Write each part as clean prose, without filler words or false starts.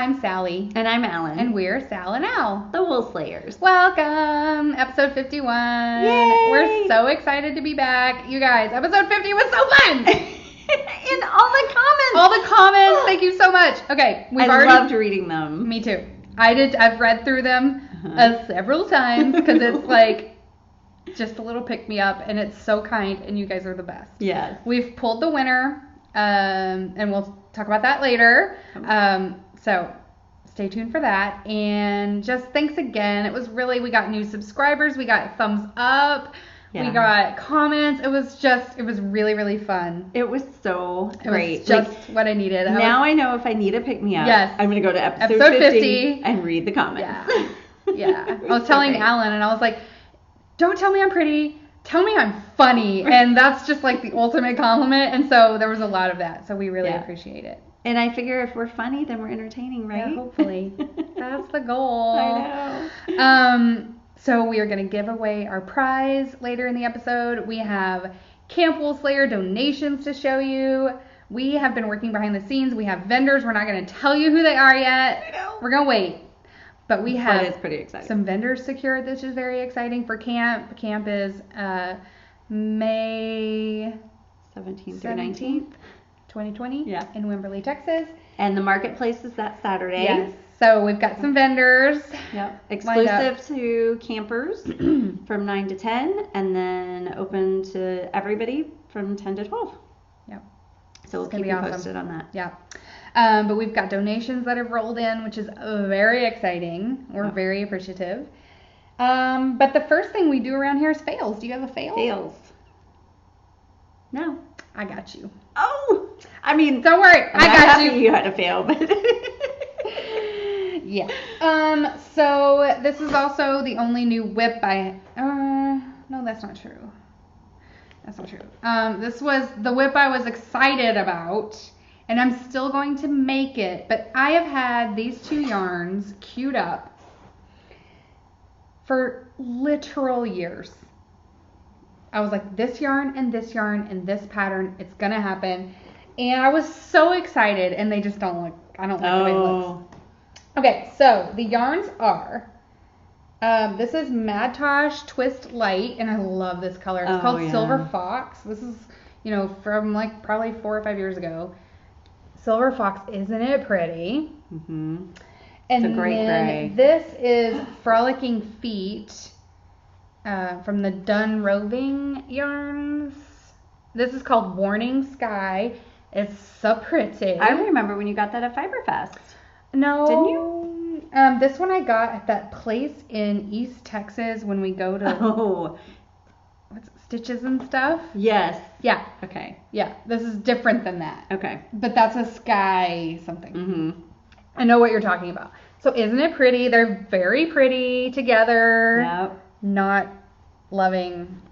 I'm Sally. And I'm Alan. And we're Sal and Al, the Woolslayers. Welcome! Episode 51. Yay! We're so excited to be back. You guys, episode 50 was so fun! In all the comments. All the comments. Thank you so much. Okay, I loved reading them. Me too. I've read through them several times because it's like just a little pick me up, and it's so kind, and you guys are the best. Yes. We've pulled the winner, and we'll talk about that later. So stay tuned for that. And just thanks again. It was really, we got new subscribers. We got thumbs up. Yeah. We got comments. It was really, really fun. It was so great. It was just what I needed. I know if I need a pick me up, yes. I'm going to go to episode 50 and read the comments. Yeah. Yeah. I was telling Alan, and I was like, don't tell me I'm pretty. Tell me I'm funny. And that's just like the ultimate compliment. And so there was a lot of that. So we really appreciate it. And I figure if we're funny, then we're entertaining, right? Yeah, hopefully. That's the goal. I know. So we are going to give away our prize later in the episode. We have Camp Woolslayer donations to show you. We have been working behind the scenes. We have vendors. We're not going to tell you who they are yet. I know. We're going to wait. But we have it's pretty exciting. Some vendors secured, which is very exciting for camp. Camp is May 17th through 19th. 2020 in Wimberley, Texas. And the marketplace is that Saturday. Yes. So we've got some vendors. Yep. Exclusive to campers from 9 to 10, and then open to everybody from 10 to 12. Yep. So we'll keep you posted on that. Yeah. But we've got donations that have rolled in, which is very exciting. We're very appreciative. But the first thing we do around here is fails. Do you have a fail? Fails. No. I got you. Oh! I mean, don't worry. I got you. You had a fail, but... Yeah. So this is also the only new whip no, that's not true. That's not true. This was the whip I was excited about, and I'm still going to make it, but I have had these two yarns queued up for literal years. I was like, this yarn and this yarn and this pattern, it's going to happen. And I was so excited, and they just don't look, I don't like the way it looks. Okay, so the yarns are, this is Madtosh Twist Light, and I love this color. It's called Silver Fox. This is, from like probably 4 or 5 years ago. Silver Fox, isn't it pretty? Mm-hmm. And it's a great gray. This is Frolicking Feet from the Dun Roving yarns. This is called Warning Sky. It's so pretty. I remember when you got that at Fiberfest. No. Didn't you? This one I got at that place in East Texas when we go to Stitches and stuff. Yes. Yeah. Okay. Yeah. This is different than that. Okay. But that's a sky something. Mm-hmm. I know what you're talking about. So isn't it pretty? They're very pretty together. Yep. Not loving.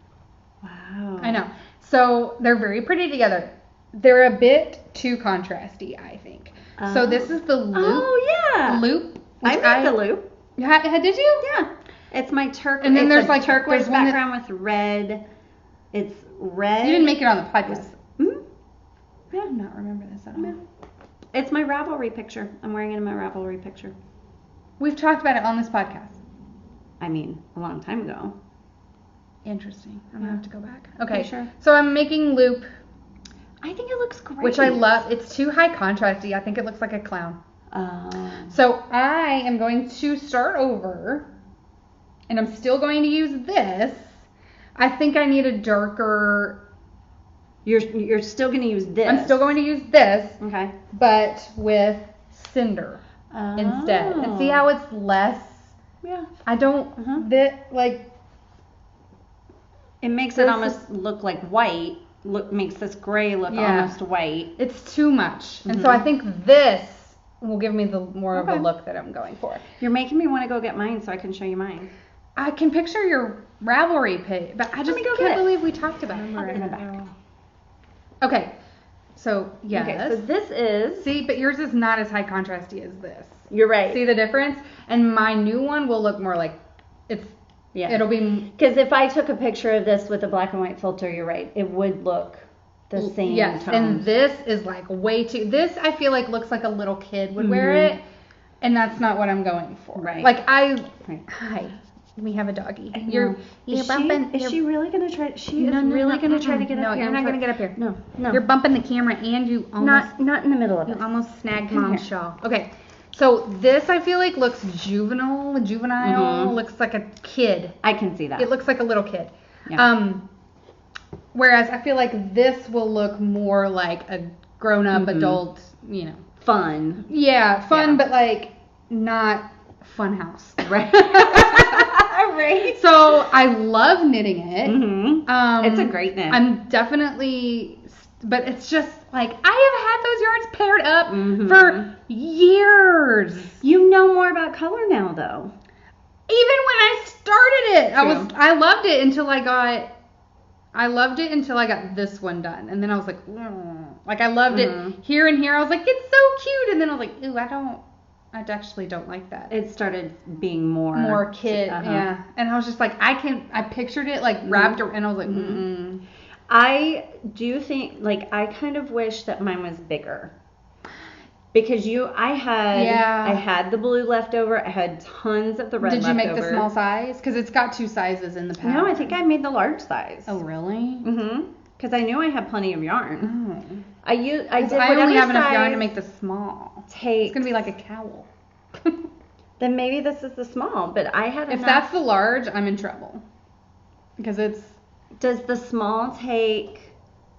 Wow. I know. So they're very pretty together. They're a bit too contrasty, I think. So this is the loop. Oh, yeah. Loop. I made the loop. Did you? Yeah. It's my turquoise. And then there's like turquoise background with red. It's red. You didn't make it on the podcast. Mm-hmm. I do not remember this at all. Yeah. It's my Ravelry picture. I'm wearing it in my Ravelry picture. We've talked about it on this podcast. I mean, a long time ago. Interesting. I'm going to have to go back. Okay. Sure. So I'm making loop. I think it looks great. Which I love. It's too high contrasty. I think it looks like a clown. So I am going to start over, and I'm still going to use this. I think I need a darker. You're still going to use this. I'm still going to use this. Okay. But with cinder instead. And see how it's less. Yeah. I don't. It makes it almost look like white. Makes this gray look almost white. It's too much. And so I think this will give me the more of a look that I'm going for. You're making me want to go get mine so I can show you mine. I can picture your Ravelry page, but I just can't believe we talked about it. Okay. So, yes. Okay, so this is... See, but yours is not as high contrasty as this. You're right. See the difference? And my new one will look more like it's... Yeah. It'll be... Because if I took a picture of this with a black and white filter, you're right. It would look the same Yes, tone. and this is like way too... This, I feel like, looks like a little kid would wear it. And that's not what I'm going for. Right. Like hi, we have a doggy. You're bumping. Is she really gonna try? She is really gonna try to get up here. No, you're not gonna get up here. No. You're bumping the camera, and you almost Not in the middle of it. You almost snagged Mom's shawl. Okay, so this I feel like looks juvenile. Looks like a kid. I can see that. It looks like a little kid. Yeah. Whereas I feel like this will look more like a grown-up adult. Fun. Yeah, fun, but like not Funhouse. Right. Right. So I love knitting it. Mm-hmm. It's a great knit. I'm definitely, but it's just like I have had those yarns paired up for years. You know more about color now, though. Even when I started it, I loved it until I got this one done, and then I was like, like I loved it here and here. I was like, it's so cute, and then I was like, ooh, I actually don't like that. It started being more kid, yeah. And I was just like, I pictured it like wrapped around, and I was like, I do think, like, I kind of wish that mine was bigger. Because I had the blue left over. I had tons of the red left over. Did you make the small size? Because it's got 2 sizes in the pattern. No, I think I made the large size. Oh, really? Mm-hmm. Because I knew I had plenty of yarn. Oh. I only have enough yarn to make the small. It's gonna be like a cowl. Then maybe this is the small, but I had enough. If that's the large, I'm in trouble. Because it's... Does the small take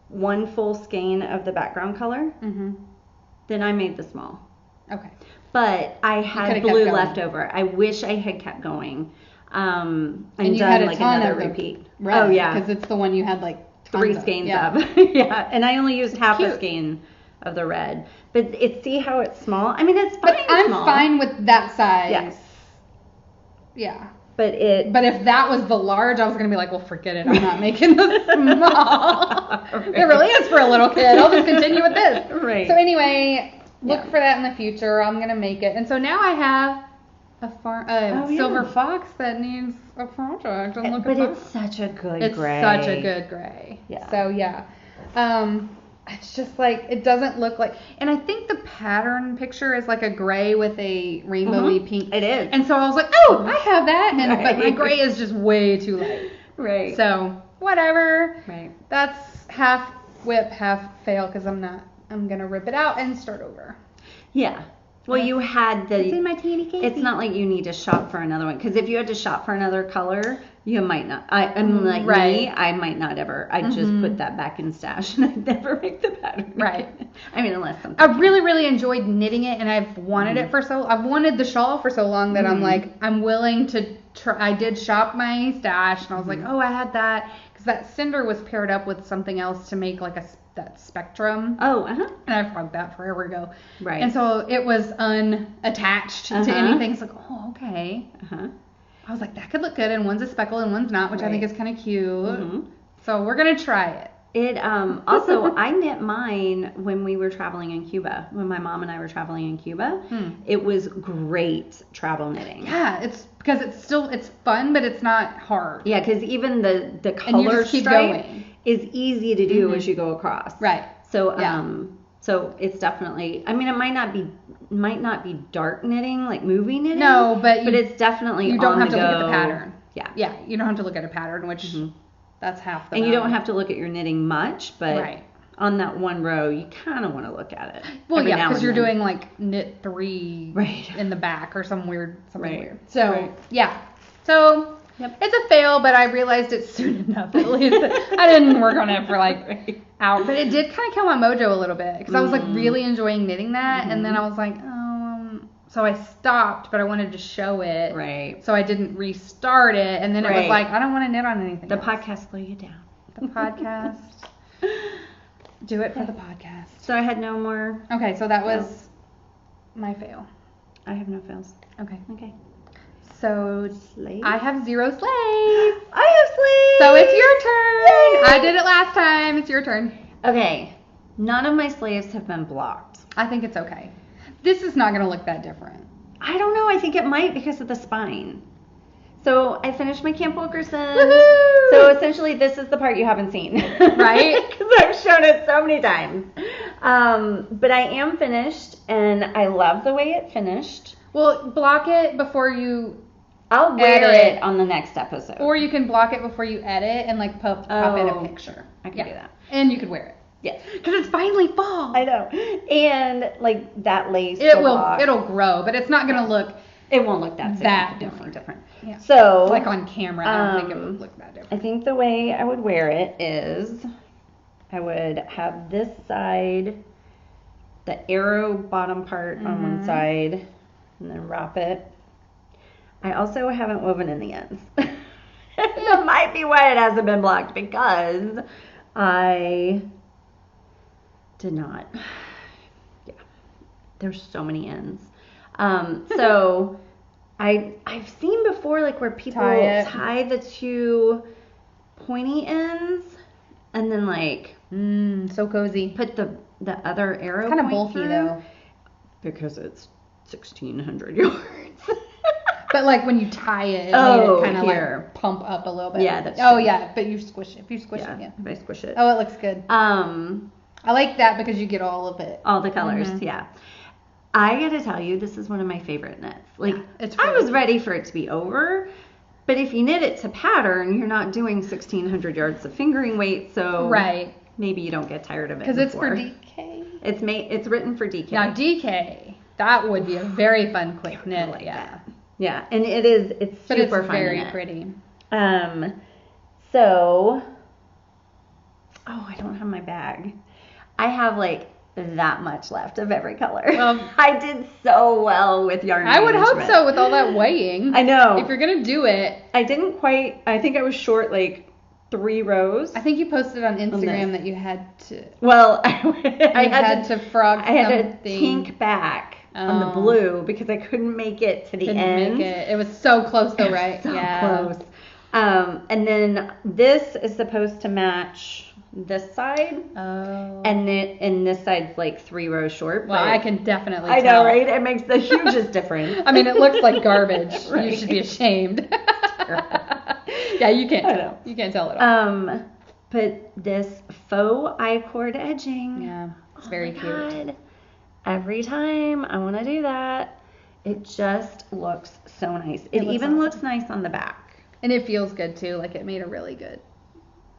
1 full skein of the background color? Mm-hmm. Then I made the small. Okay. But I had blue left over. I wish I had kept going. And you done had a like ton another of repeat. Right, oh yeah. Because it's the one you had like 3 skeins of. Yeah. And I only used half a skein of the red. But see how it's small? I mean, it's fine. But I'm fine with that size. Yes. Yeah. But if that was the large, I was gonna be like, well, forget it. I'm not making the small. Right. It really is for a little kid. I'll just continue with this. Right. So anyway, look for that in the future. I'm gonna make it. And so now I have a silver fox that needs a project. But it's such a good gray. It's such a good gray. Yeah. So yeah. It's just like, it doesn't look like, and I think the pattern picture is like a gray with a rainbowy pink. It is. And so I was like, oh, I have that. But my gray is just way too light. Right. So whatever. Right. That's half whip, half fail, because I'm going to rip it out and start over. Yeah. Well, you had It's in my teeny case. It's not like you need to shop for another one. Because if you had to shop for another color, you might not. I'm like me, I might not ever. I'd just put that back in stash and I'd never make the pattern. Right. I mean, unless something. I really, really enjoyed knitting it, and I've wanted it I've wanted the shawl for so long that I'm like, I'm willing to try. I did shop my stash, and I was like, oh, I had that. Because that cinder was paired up with something else to make like that spectrum. Oh, And I frogged that forever ago. Right. And so it was unattached to anything. It's like, oh, okay. I was like, that could look good, and one's a speckle and one's not, which I think is kind of cute. So we're gonna try it. It also, I knit mine when we were traveling in Cuba. When my mom and I were traveling in Cuba, it was great travel knitting. Yeah, it's because it's fun, but it's not hard. Yeah, because even the color stripe is easy to do as you go across. Right. So so it's definitely. I mean, it might not be dark knitting, like movie knitting. No, but it's definitely you don't have to go. look at the pattern. Yeah. Yeah, you don't have to look at a pattern, which that's half the. And you don't have to look at your knitting much, but on that one row, you kind of want to look at it. Well, yeah, because you're doing like knit 3 in the back or something weird. So yeah, so. Yep. It's a fail, but I realized it soon enough. At least I didn't work on it for like hours, but it did kind of kill my mojo a little bit because I was like really enjoying knitting that, and then I was like, so I stopped, but I wanted to show it, so I didn't restart it, and then it was like, I don't want to knit on anything. The podcast slow you down. The podcast. Do it for the podcast. So I had no more. Okay, so that was my fail. I have no fails. Okay. So, I have 0 sleeves. I have sleeves. So it's your turn. Yay. I did it last time. It's your turn. Okay. None of my sleeves have been blocked. I think it's okay. This is not going to look that different. I don't know. I think it might because of the spine. So I finished my Camp Wilkerson. Woohoo! So essentially this is the part you haven't seen. Right? Because I've shown it so many times. But I am finished, and I love the way it finished. Well, block it before you I'll wear it on the next episode. Or you can block it before you edit and like pop in a picture. I can do that. And you could wear it. Yes. Because it's finally fall. I know. And like that lace. It'll grow, but it's not gonna look. It won't look that different. Yeah. So like on camera, I don't think it would look that different. I think the way I would wear it is I would have this side, the arrow bottom part on one side, and then wrap it. I also haven't woven in the ends. That might be why it hasn't been blocked, because I did not. Yeah. There's so many ends. So I've seen before like where people tie the two pointy ends and then like so cozy. Put the other arrow kind of point bulky though. Because it's 1,600 yards. But like when you tie it, it kind of like pump up a little bit. Yeah, that's true. Yeah, but you squish it. If you squish it, if I squish it. Oh, it looks good. I like that because you get all of it. All the colors, yeah. I gotta tell you, this is one of my favorite knits. Like, it's I was ready for it to be over, but if you knit it to pattern, you're not doing 1,600 yards of fingering weight, so maybe you don't get tired of it. Because it's for DK. It's written for DK. Now DK, that would be a very fun quick knit. Like yeah, and it's super fun. Very pretty. So, I don't have my bag. I have like that much left of every color. I did so well with yarn I would hope so with all that weighing. I know. If you're going to do it. I didn't quite, I think I was short like 3 rows. I think you posted on Instagram that you had to. Well, I had to frog something. I had to kink back on the blue because I couldn't make it to the end. It was so close though, right? So close. And then this is supposed to match this side. And this side's like 3 rows short. Well, I can definitely tell. I know, right? It makes the hugest difference. I mean, it looks like garbage. Right. You should be ashamed. Yeah, you can't tell. You can't tell at all. But this faux I-cord edging. Yeah, it's very cute. God. Every time I want to do that, it just looks so nice. It even looks nice on the back. And it feels good too. Like it made a really good.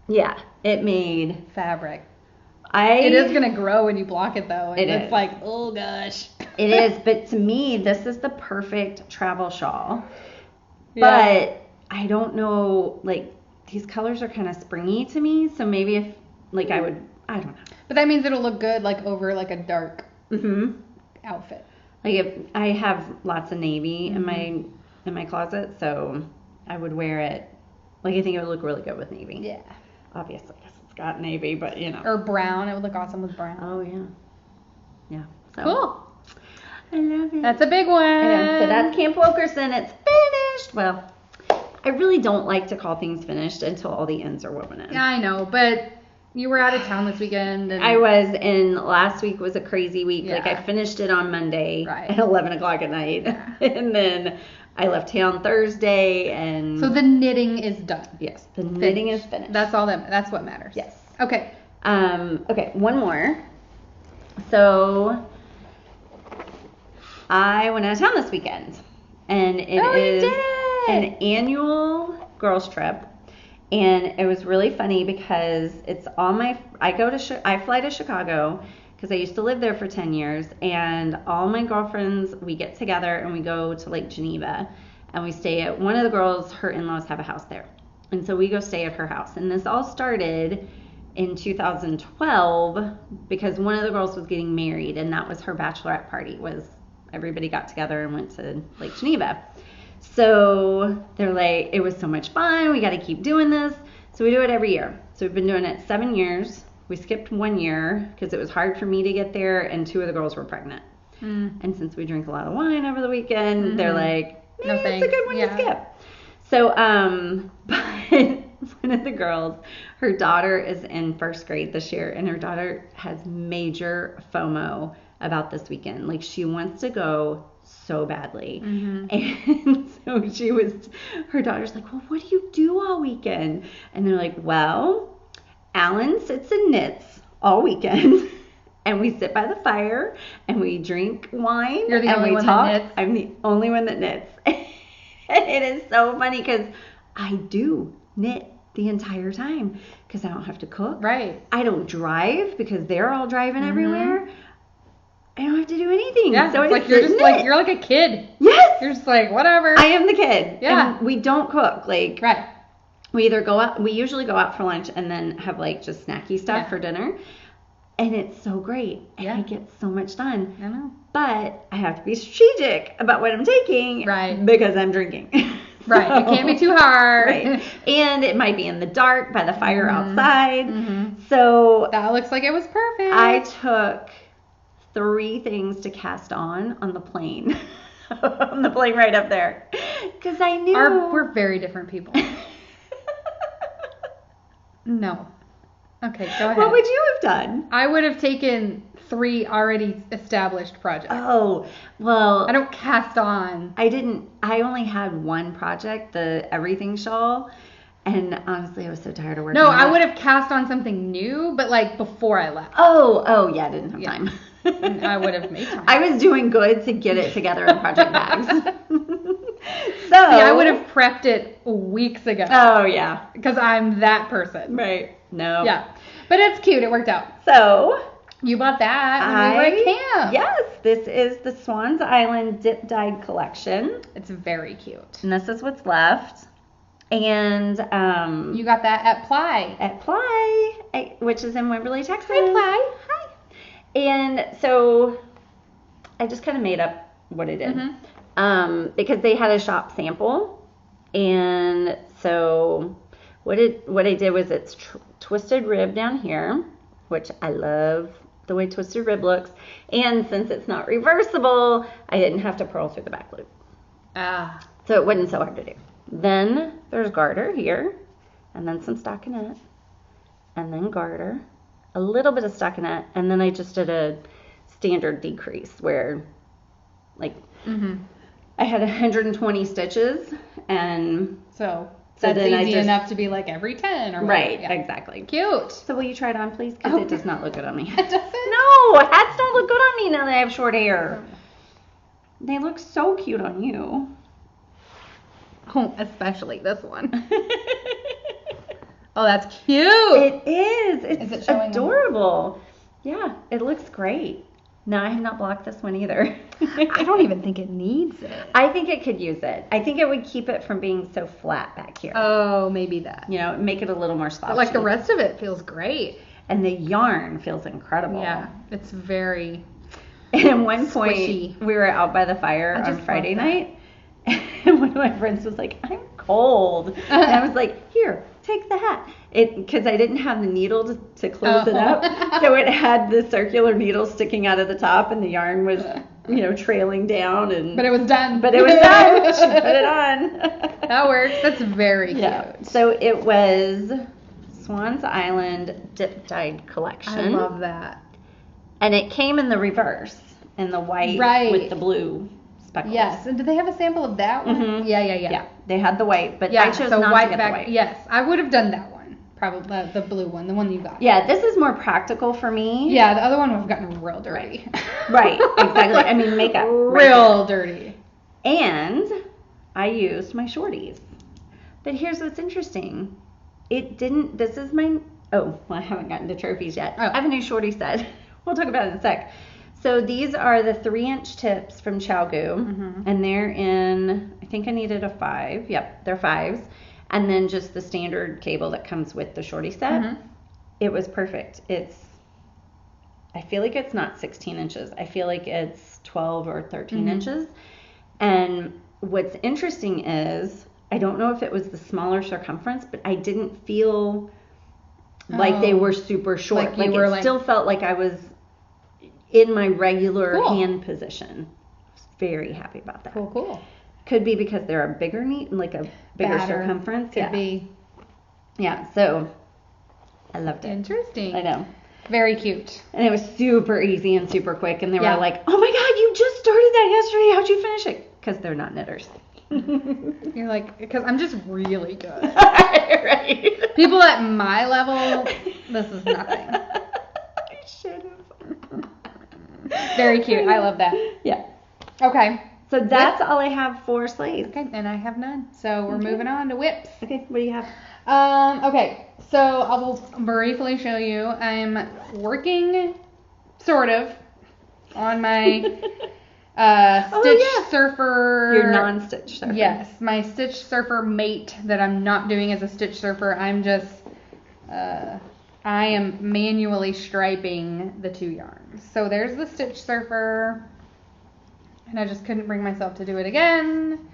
Yeah, it made fabric. It is going to grow when you block it though. And it's like, oh gosh. It is, but to me, this is the perfect travel shawl. Yeah. But I don't know, like these colors are kind of springy to me. So maybe if like I don't know. But that means it'll look good like over like a dark outfit. Like if I have lots of navy in my closet, so I would wear it. Like I think it would look really good with navy. Yeah. Obviously, because it's got navy, but you know. Or brown. It would look awesome with brown. Oh, yeah. Yeah. So, cool. I love it. That's a big one. So that's Camp Wilkerson. It's finished. Well, I really don't like to call things finished until all the ends are woven in. Yeah, I know. But you were out of town this weekend. And I was, and last week was a crazy week. Yeah. Like, I finished it on Monday at 11 o'clock at night. Yeah. And then I left town Thursday, and so the knitting is done. Yes, the knitting is finished. That's all that's what matters. Yes. Okay. Okay, one more. So I went out of town this weekend, and it is an annual girls trip, and it was really funny because it's all I fly to Chicago. Because I used to live there for 10 years, and all my girlfriends, we get together and we go to Lake Geneva, and we stay at one of the girls, her in-laws have a house there. And so we go stay at her house. And this all started in 2012 because one of the girls was getting married, and that was her bachelorette party, was everybody got together and went to Lake Geneva. So they're like, it was so much fun, we got to keep doing this. So we do it every year. So we've been doing it 7 years. We skipped 1 year because it was hard for me to get there, and 2 of the girls were pregnant. And since we drink a lot of wine over the weekend, they're like, it's a good one to skip. So, but one of the girls, her daughter is in 1st grade this year, and her daughter has major FOMO about this weekend. Like, she wants to go so badly. And so her daughter's like, well, what do you do all weekend? And they're like, well, Alan sits and knits all weekend, and we sit by the fire and we drink wine. You're the and only we one talk. that knits? I'm the only one that knits. And it is so funny because I do knit the entire time because I don't have to cook. Right. I don't drive because they're all driving everywhere. I don't have to do anything. Yeah, so it's like you're like a kid. Yes. You're just like, whatever. I am the kid. Yeah. And we don't cook. Like, right. we either go out, we usually go out for lunch and then have like just snacky stuff for dinner. And it's so great. And I get so much done. I know. But I have to be strategic about what I'm taking. Right. Because I'm drinking. Right. It can't be too hard. Right. And it might be in the dark by the fire outside. So that looks like it was perfect. I took 3 things to cast on the plane. On the plane right up there. Because I knew. We're very different people. No. Okay, go ahead. What would you have done? I would have taken 3 already established projects. Oh, well. I don't cast on. I only had one project, the everything shawl. And honestly, I was so tired of working No, on I it. would have cast on something new, but like before I left. Oh, yeah, I didn't have time. I would have made time. I was doing good to get it together in project bags. See, I would have prepped it weeks ago. Oh, yeah. Because I'm that person. Right. No. Yeah. But it's cute. It worked out. So. You bought that when we were at camp. Yes. This is the Swans Island Dip Dyed collection. It's very cute. And this is what's left. And you got that at Ply. At Ply, which is in Wimberley, Texas. Hi, Ply. Hi. And so I just kind of made up what I did. Because they had a shop sample. And so what I did was it's twisted rib down here, which I love the way twisted rib looks. And since it's not reversible, I didn't have to purl through the back loop. So it wasn't so hard to do. Then there's garter here, and then some stockinette, and then garter, a little bit of stockinette, and then I just did a standard decrease where, like, I had 120 stitches, and so that's then easy enough to be like every 10 or whatever. Right, exactly. Cute. So will you try it on, please? Because it does not look good on me. It doesn't? No, hats don't look good on me now that I have short hair. They look so cute on you. Oh, especially this one. Oh, that's cute. It is. It's it showing adorable. Yeah, it looks great. No, I have not blocked this one either. I don't even think it needs it. I think it could use it. I think it would keep it from being so flat back here. Oh, maybe that. You know, make it a little more slouchy. But like the rest of it feels great. And the yarn feels incredible. Yeah, it's very And at one point, squishy. we were out by the fire on Friday night. And one of my friends was like, I'm cold. And I was like, here, take the hat. Because I didn't have the needle to close it up. So it had the circular needle sticking out of the top, and the yarn was, trailing down. But it was done. But it was done. She put it on. That works. That's very cute. Yeah. So it was Swans Island Dip Dyed collection. I love that. And it came in the reverse, in the white with the blue speckles. Yes. And did they have a sample of that one? Mm-hmm. Yeah. Yeah, they had the white, but I chose not to get the white. Yes, I would have done that one. Probably the blue one, the one you got. Yeah, this is more practical for me. Yeah, the other one would have gotten real dirty. Right, exactly. I mean, makeup. Real dirty. And I used my shorties. But here's what's interesting. This is my, I haven't gotten to trophies yet. I have a new shorty set. We'll talk about it in a sec. So these are the 3-inch tips from Chalgu, and they're in, I think I needed a 5. Yep, they're 5s. And then just the standard cable that comes with the shorty set. It was perfect. I feel like it's not 16 inches. I feel like it's 12 or 13 inches. And what's interesting is, I don't know if it was the smaller circumference, but I didn't feel like they were super short. Like it still felt like I was in my regular hand position. I was very happy about that. Cool. Could be because they're a bigger bigger circumference. Could be. Yeah, so I loved it. Interesting. I know. Very cute. And it was super easy and super quick. And they were like, oh my God, you just started that yesterday. How'd you finish it? Because they're not knitters. You're like, because I'm just really good. Right. People at my level, this is nothing. I should have. Very cute. I love that. Yeah. Okay. So that's all I have for sleighs. Okay, and I have none. So we're moving on to whips. Okay, what do you have? Okay, so I will briefly show you. I'm working, sort of, on my Stitch Surfer. Your non-Stitch Surfer. Yes, my Stitch Surfer mate that I'm not doing as a Stitch Surfer. I'm just, I am manually striping the 2 yarns. So there's the Stitch Surfer. And I just couldn't bring myself to do it again.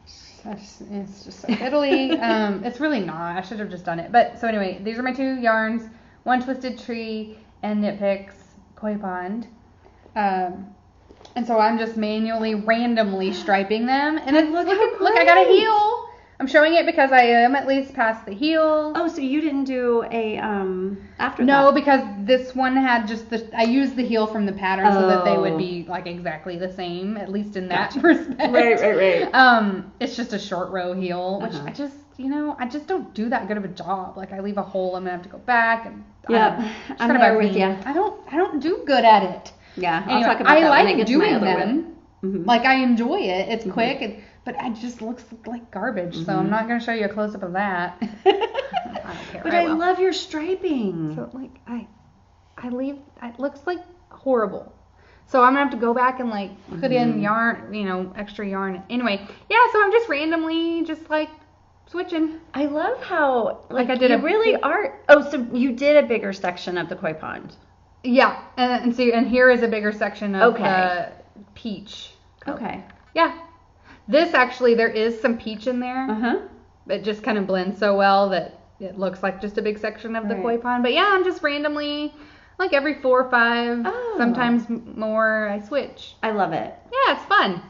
It's just so fiddly. It's really not. I should have just done it. But so anyway, these are my 2 yarns. One Twisted Tree and Knit Picks Koi Pond. And so I'm just manually, randomly striping them. And it's, look, I got a heel. I'm showing it because I am at least past the heel. Oh, so you didn't do a afterthought? No, because this one had just I used the heel from the pattern so that they would be like exactly the same, at least in that respect. Right. It's just a short row heel, which I just don't do that good of a job. Like I leave a hole, I'm gonna have to go back and I'm there with you. I don't do good at it. Yeah, Anyway, I'll talk about that when I get to my doing other them. whip. Like I enjoy it. It's quick but it just looks like garbage, so I'm not going to show you a close-up of that. I don't care. But I love your striping. So, like, I leave, it looks like horrible. So I'm going to have to go back and, like, put in yarn, extra yarn. Anyway, yeah, so I'm just randomly just, like, switching. I love how, like I did you really are. Oh, so you did a bigger section of the Koi Pond. Yeah, and here is a bigger section of the peach. Okay. Yeah. This actually, there is some peach in there. It just kind of blends so well that it looks like just a big section of the Koi Pond. But yeah, I'm just randomly, like every 4 or 5, sometimes more, I switch. I love it. Yeah, it's fun.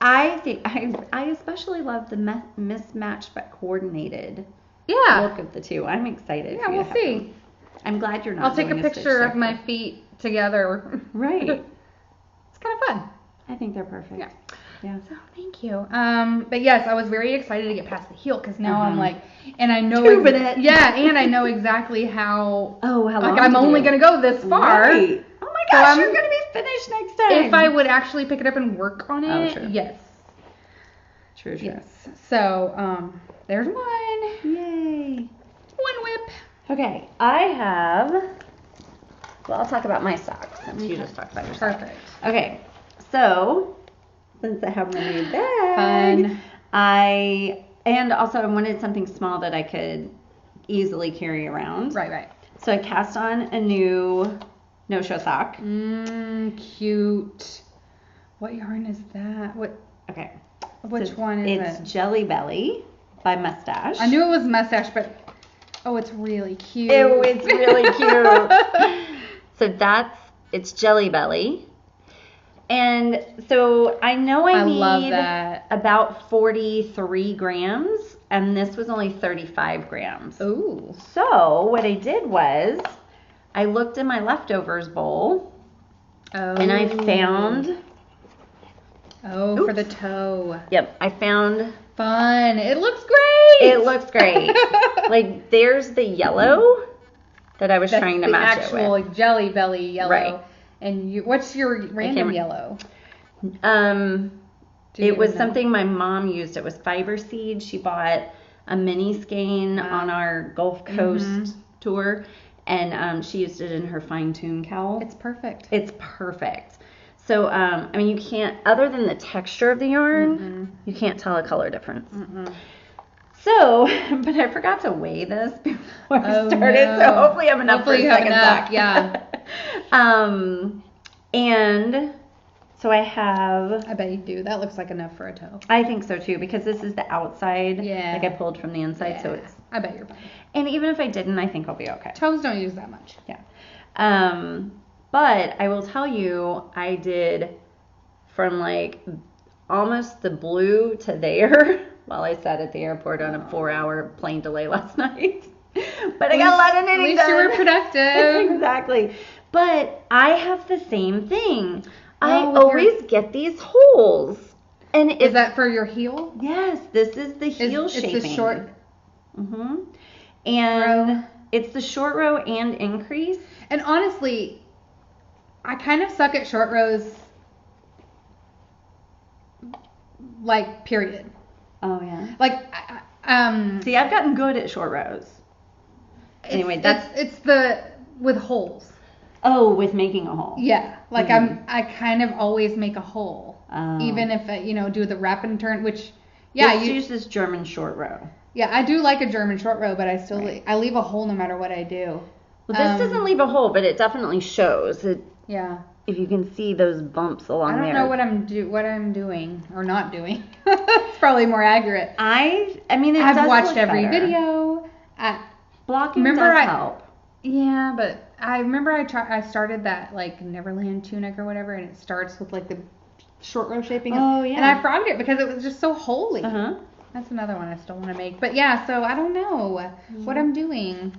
I think I especially love the mismatched but coordinated look of the 2. I'm excited. Yeah, we'll see. Them. I'm glad you're not. I'll take a picture of my feet together. Right. It's kind of fun. I think they're perfect. Yeah. So thank you. But yes, I was very excited to get past the heel because now I'm like, and I know and I know exactly how. Oh, how long? Like I'm only gonna go this far. Right. Oh my gosh, you're gonna be finished next time. If I would actually pick it up and work on it, true. yes. True. Yes. So there's one. Yay. One whip. Okay, I have. Well, I'll talk about my socks since you just talked about your socks. Perfect. Okay, so. Since I have my new bag, fun. I wanted something small that I could easily carry around. Right. So I cast on a new no-show sock. Cute. What yarn is that? Okay. Which one is it? It's Jelly Belly by Mustache. I knew it was Mustache, but it's really cute. Ew, it's really cute. So it's Jelly Belly. And so I know I need about 43 grams, and this was only 35 grams. Ooh. So what I did was I looked in my leftovers bowl, and I found... for the toe. Yep, I found... Fun. It looks great. It looks great. Like, there's the yellow that I was trying to match it with. The actual Jelly Belly yellow. Right. And what's your random yellow? It was something my mom used. It was fiber seed. She bought a mini skein on our Gulf Coast tour, and she used it in her fine tune cowl. It's perfect. So, you can't, other than the texture of the yarn, you can't tell a color difference. So, but I forgot to weigh this before I started, so hopefully I have enough for a second sock. Yeah. And so I have... I bet you do. That looks like enough for a toe. I think so too, because this is the outside. Yeah. Like I pulled from the inside, so it's... I bet you're fine. And even if I didn't, I think I'll be okay. Toes don't use that much. Yeah. But I will tell you, I did from like almost the blue to there while I sat at the airport on a 4-hour plane delay last night. But I got a lot of knitting done. At least you were productive. Exactly. But I have the same thing. I always get these holes. And is that for your heel? Yes, this is the heel shaping. It's the short. And row. It's the short row and increase. And honestly, I kind of suck at short rows, like, period. Oh, yeah. Like, See, I've gotten good at short rows. Anyway, it's the with holes. Oh, with making a hole. Yeah, like I kind of always make a hole, Oh. even if I, do the wrap and turn, which Let's use this German short row. Yeah, I do like a German short row, but I still I leave a hole no matter what I do. Well, this doesn't leave a hole, but it definitely shows. Yeah. If you can see those bumps along there. I don't know what I'm doing or not doing. It's probably more accurate. I mean, I've watched every video. Blocking does help. Yeah, but I remember I started that like Neverland tunic or whatever, and it starts with like the short row shaping. Oh, yeah. And I frogged it because it was just so holy. Uh-huh. That's another one I still want to make. But yeah, so I don't know what I'm doing.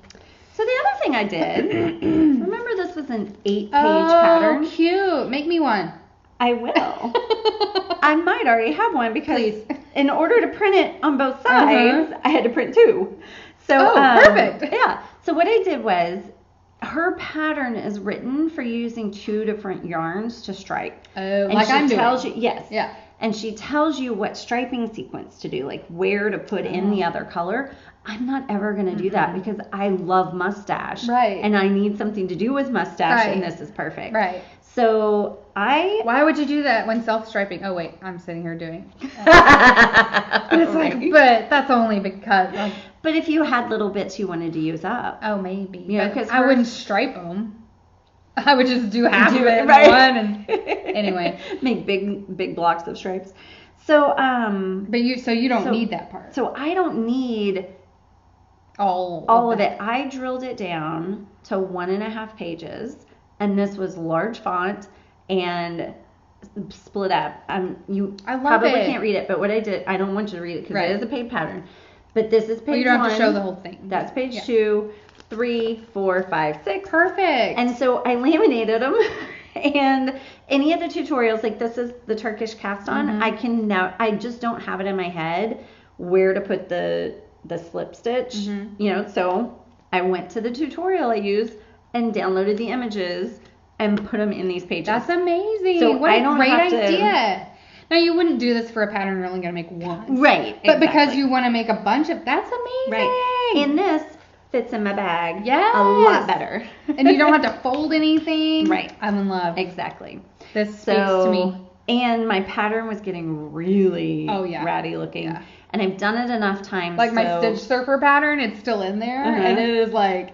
So the other thing I did, remember this was an 8-page pattern? Oh, cute. Make me one. I will. I might already have one because in order to print it on both sides, I had to print 2. So, perfect. Yeah. So what I did was, her pattern is written for using 2 different yarns to stripe. Oh, and like I'm doing. Tells you, yes. Yeah. And she tells you what striping sequence to do, like where to put in the other color. I'm not ever going to do that because I love mustache. Right. And I need something to do with mustache, and this is perfect. Right. So Why would you do that when self-striping? Oh, wait, I'm sitting here doing it's like, but that's only because. But if you had little bits you wanted to use up. Oh, maybe. Yeah, because I wouldn't stripe them. I would just do half of it in right. one. And anyway. Make big blocks of stripes. So, But you don't need that part. So I don't need all of it. I drilled it down to 1.5 pages, and this was large font and split up. I love probably can't read it, but what I did, I don't want you to read it because it is a paid pattern. But this is page 1. You don't have to show the whole thing. That's page 2, 3, 4, 5, 6. Perfect. And so I laminated them. And any of the tutorials, like this is the Turkish cast on, I just don't have it in my head where to put the slip stitch, so I went to the tutorial I used and downloaded the images and put them in these pages. That's amazing. So what a great idea. Now, you wouldn't do this for a pattern you're only going to make once. Right. But because you want to make a bunch of, that's amazing. Right. And this fits in my bag a lot better. And you don't have to fold anything. Right. I'm in love. Exactly. This speaks to me. And my pattern was getting really ratty looking. Yeah. And I've done it enough times. Like my Stitch Surfer pattern, it's still in there. And it is like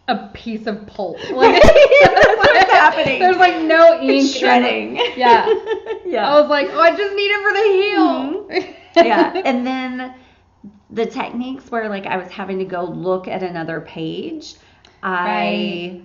a piece of pulp. Like, that's what's happening. There's like no ink. It's shredding. Yeah. I was like, I just need it for the heel. Yeah. And then the techniques where like I was having to go look at another page, I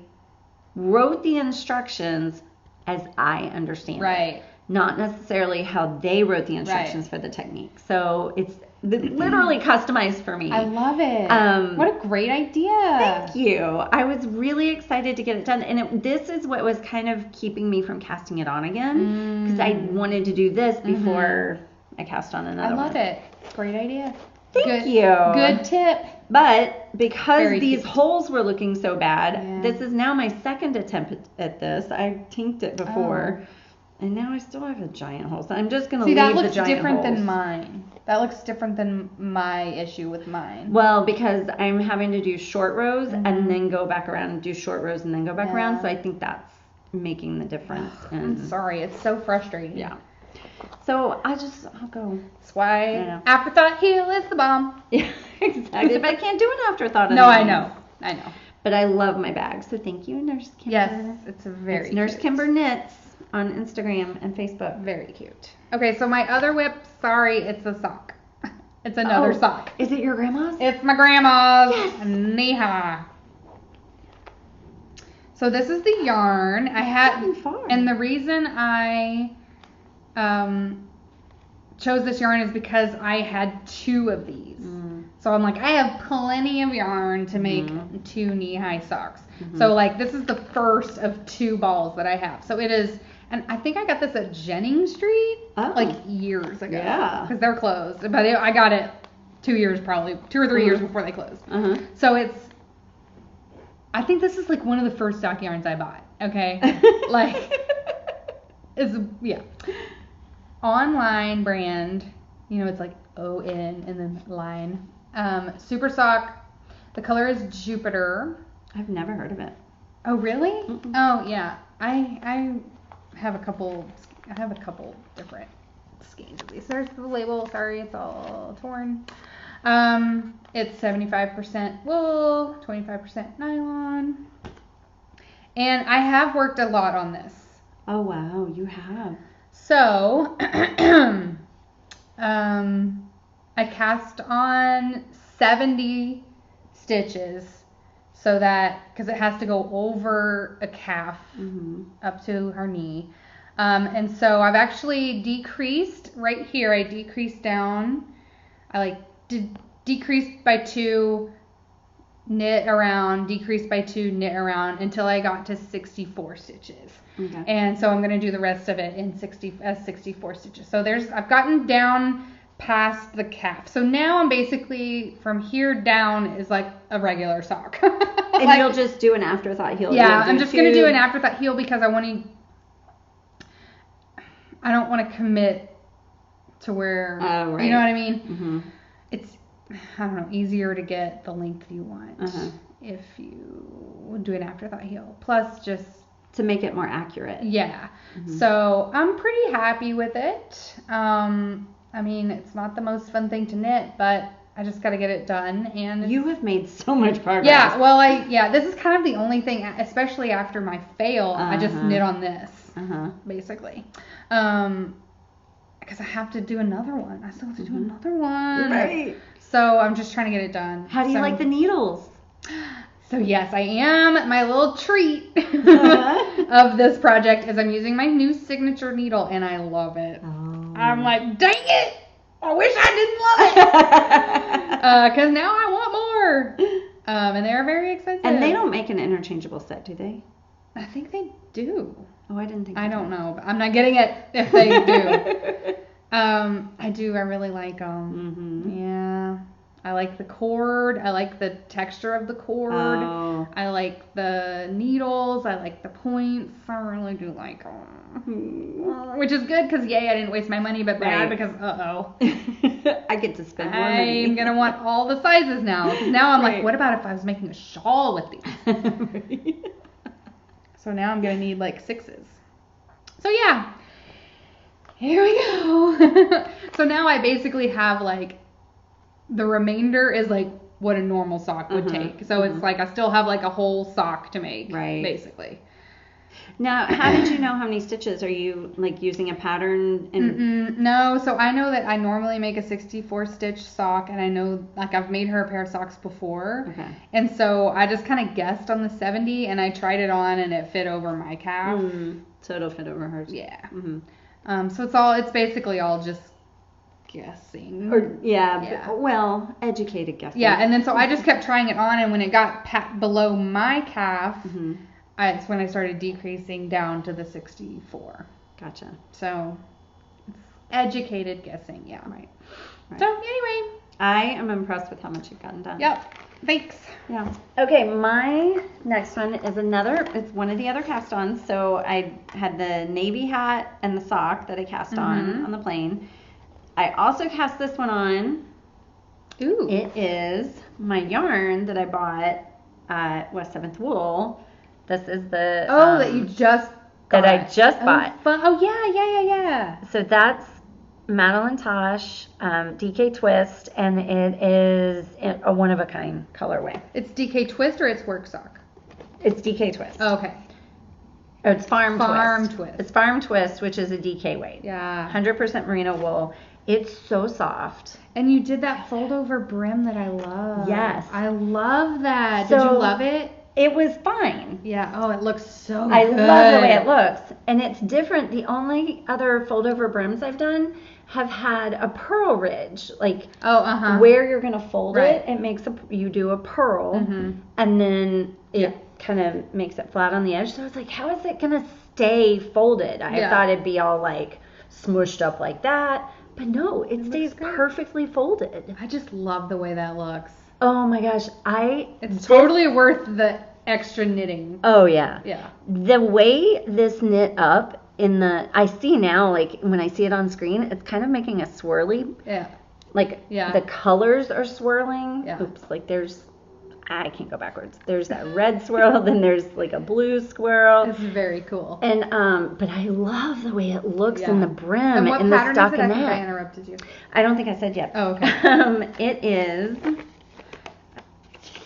wrote the instructions as I understand it. Not necessarily how they wrote the instructions for the technique. So it's literally customized for me. I love it. What a great idea. Thank you. I was really excited to get it done. And this is what was kind of keeping me from casting it on again. Because I wanted to do this before I cast on another one. I love it. Great idea. Thank you. Good tip. But because these holes were looking so bad, this is now my second attempt at this. I tinked it before. And now I still have a giant hole. So I'm just going to leave the giant holes. See, that looks different than mine. That looks different than my issue with mine. Well, because I'm having to do short rows and then go back around and do short rows and then go back around. So I think that's making the difference. I'm sorry. It's so frustrating. Yeah. So I'll go. That's why afterthought heel is the bomb. Yeah, exactly. But I can't do an afterthought. No, I know. But I love my bag. So thank you, Nurse Kimber. Yes, it's very Nurse Kimber Knits on Instagram and Facebook. Very cute. Okay, so my other whip, sorry, it's a sock. It's another sock. Is it your grandma's? It's my grandma's. Yes. Neha. So this is the yarn I had, and the reason I chose this yarn is because I had 2 of these. So I'm like, I have plenty of yarn to make 2 knee-high socks. So like this is the first of 2 balls that I have. So it is, and I think I got this at Jennings Street like years ago. Yeah. Because they're closed. But I got it 2 years probably, 2 or 3 years before they closed. So it's I think this is like one of the first sock yarns I bought. Okay, like yeah, online brand. You know, it's like ON and then line. Super sock. The color is Jupiter. I've never heard of it. Oh really? Mm-mm. Oh yeah. I have a couple different skeins of these. There's the label. Sorry, it's all torn. It's 75% wool, 25% nylon. And I have worked a lot on this. Oh wow, you have. So, I cast on 70 stitches so that, because it has to go over a calf up to her knee. And so I've actually decreased right here. I decreased down. I decreased by 2, knit around, decreased by 2, knit around until I got to 64 stitches. Okay. And so I'm going to do the rest of it in 64 stitches. So I've gotten down past the calf. So now I'm basically from here down is like a regular sock. And like, you'll just do an afterthought heel. Yeah, I'm just going to do an afterthought heel because I don't want to commit to where, right. You know what I mean? Mm-hmm. It's, I don't know, easier to get the length you want if you do an afterthought heel. Plus just to make it more accurate. Yeah. Mm-hmm. So I'm pretty happy with it. I mean, it's not the most fun thing to knit, but I just got to get it done. And you have made so much progress. Yeah. Well, this is kind of the only thing, especially after my fail, I just knit on this, basically. Because I have to do another one. I still have to do another one. Right. So I'm just trying to get it done. How do you like the needles? So yes, I am. My little treat of this project is I'm using my new signature needle, and I love it. Oh. I'm like, dang it! I wish I didn't love it! Because now I want more. And they're very expensive. And they don't make an interchangeable set, do they? I think they do. Oh, I didn't think I don't know. But I'm not getting it if they do. I do. I really like them. Mm-hmm. Yeah. I like the cord. I like the texture of the cord. Oh. I like the needles. I like the points. I really do like them. Which is good because, yay, I didn't waste my money, but bad because, I get to spend more money. I'm going to want all the sizes now. Because now I'm like, what about if I was making a shawl with these? So now I'm going to need like 6s. So, yeah. Here we go. So now I basically have like, the remainder is like what a normal sock would take. So it's like I still have like a whole sock to make, basically. Now, how did you know how many stitches? Are you like using a pattern? No, so I know that I normally make a 64 stitch sock, and I know like I've made her a pair of socks before. Okay. And so I just kind of guessed on the 70, and I tried it on, and it fit over my calf. So it'll fit over hers. Yeah. So it's basically all just guessing. Well, educated guessing. Yeah, and then so I just kept trying it on, and when it got below my calf, it's when I started decreasing down to the 64. Gotcha. So it's educated guessing. Yeah. Right. So anyway, I am impressed with how much you've gotten done. Yep. Thanks. Yeah. Okay, my next one is it's one of the other cast-ons. So I had the navy hat and the sock that I cast on the plane. I also cast this one on. Ooh. It is my yarn that I bought at West 7th Wool. This is the... that you just got. That I just bought. Fun. Oh, yeah. So that's Madeline Tosh, DK Twist, and it is a one-of-a-kind colorway. It's DK Twist or it's work sock? It's DK Twist. Oh, okay. Oh, it's Farm Twist. It's Farm Twist, which is a DK weight. Yeah. 100% merino wool. It's so soft. And you did that fold over brim that I love. Yes. I love that. Did you love it? It was fine. Yeah. Oh, it looks so good. I love the way it looks. And it's different. The only other fold over brims I've done have had a purl ridge. Like where you're going to fold it, it makes you do a purl. And then it kind of makes it flat on the edge. So I was like, how is it going to stay folded? I thought it'd be all like smushed up like that. But no, it stays perfectly folded. I just love the way that looks. Oh my gosh, it's totally worth the extra knitting. Oh, yeah. Yeah. The way this knit up I see now, like, when I see it on screen, it's kind of making a swirly. Yeah. Like, the colors are swirling. Yeah. Oops, like, I can't go backwards. There's that red swirl, then there's, like, a blue swirl. It's very cool. And, but I love the way it looks in the brim and what in the pattern is it? stockinette. I think I interrupted you. I don't think I said yet. Oh, okay. It is...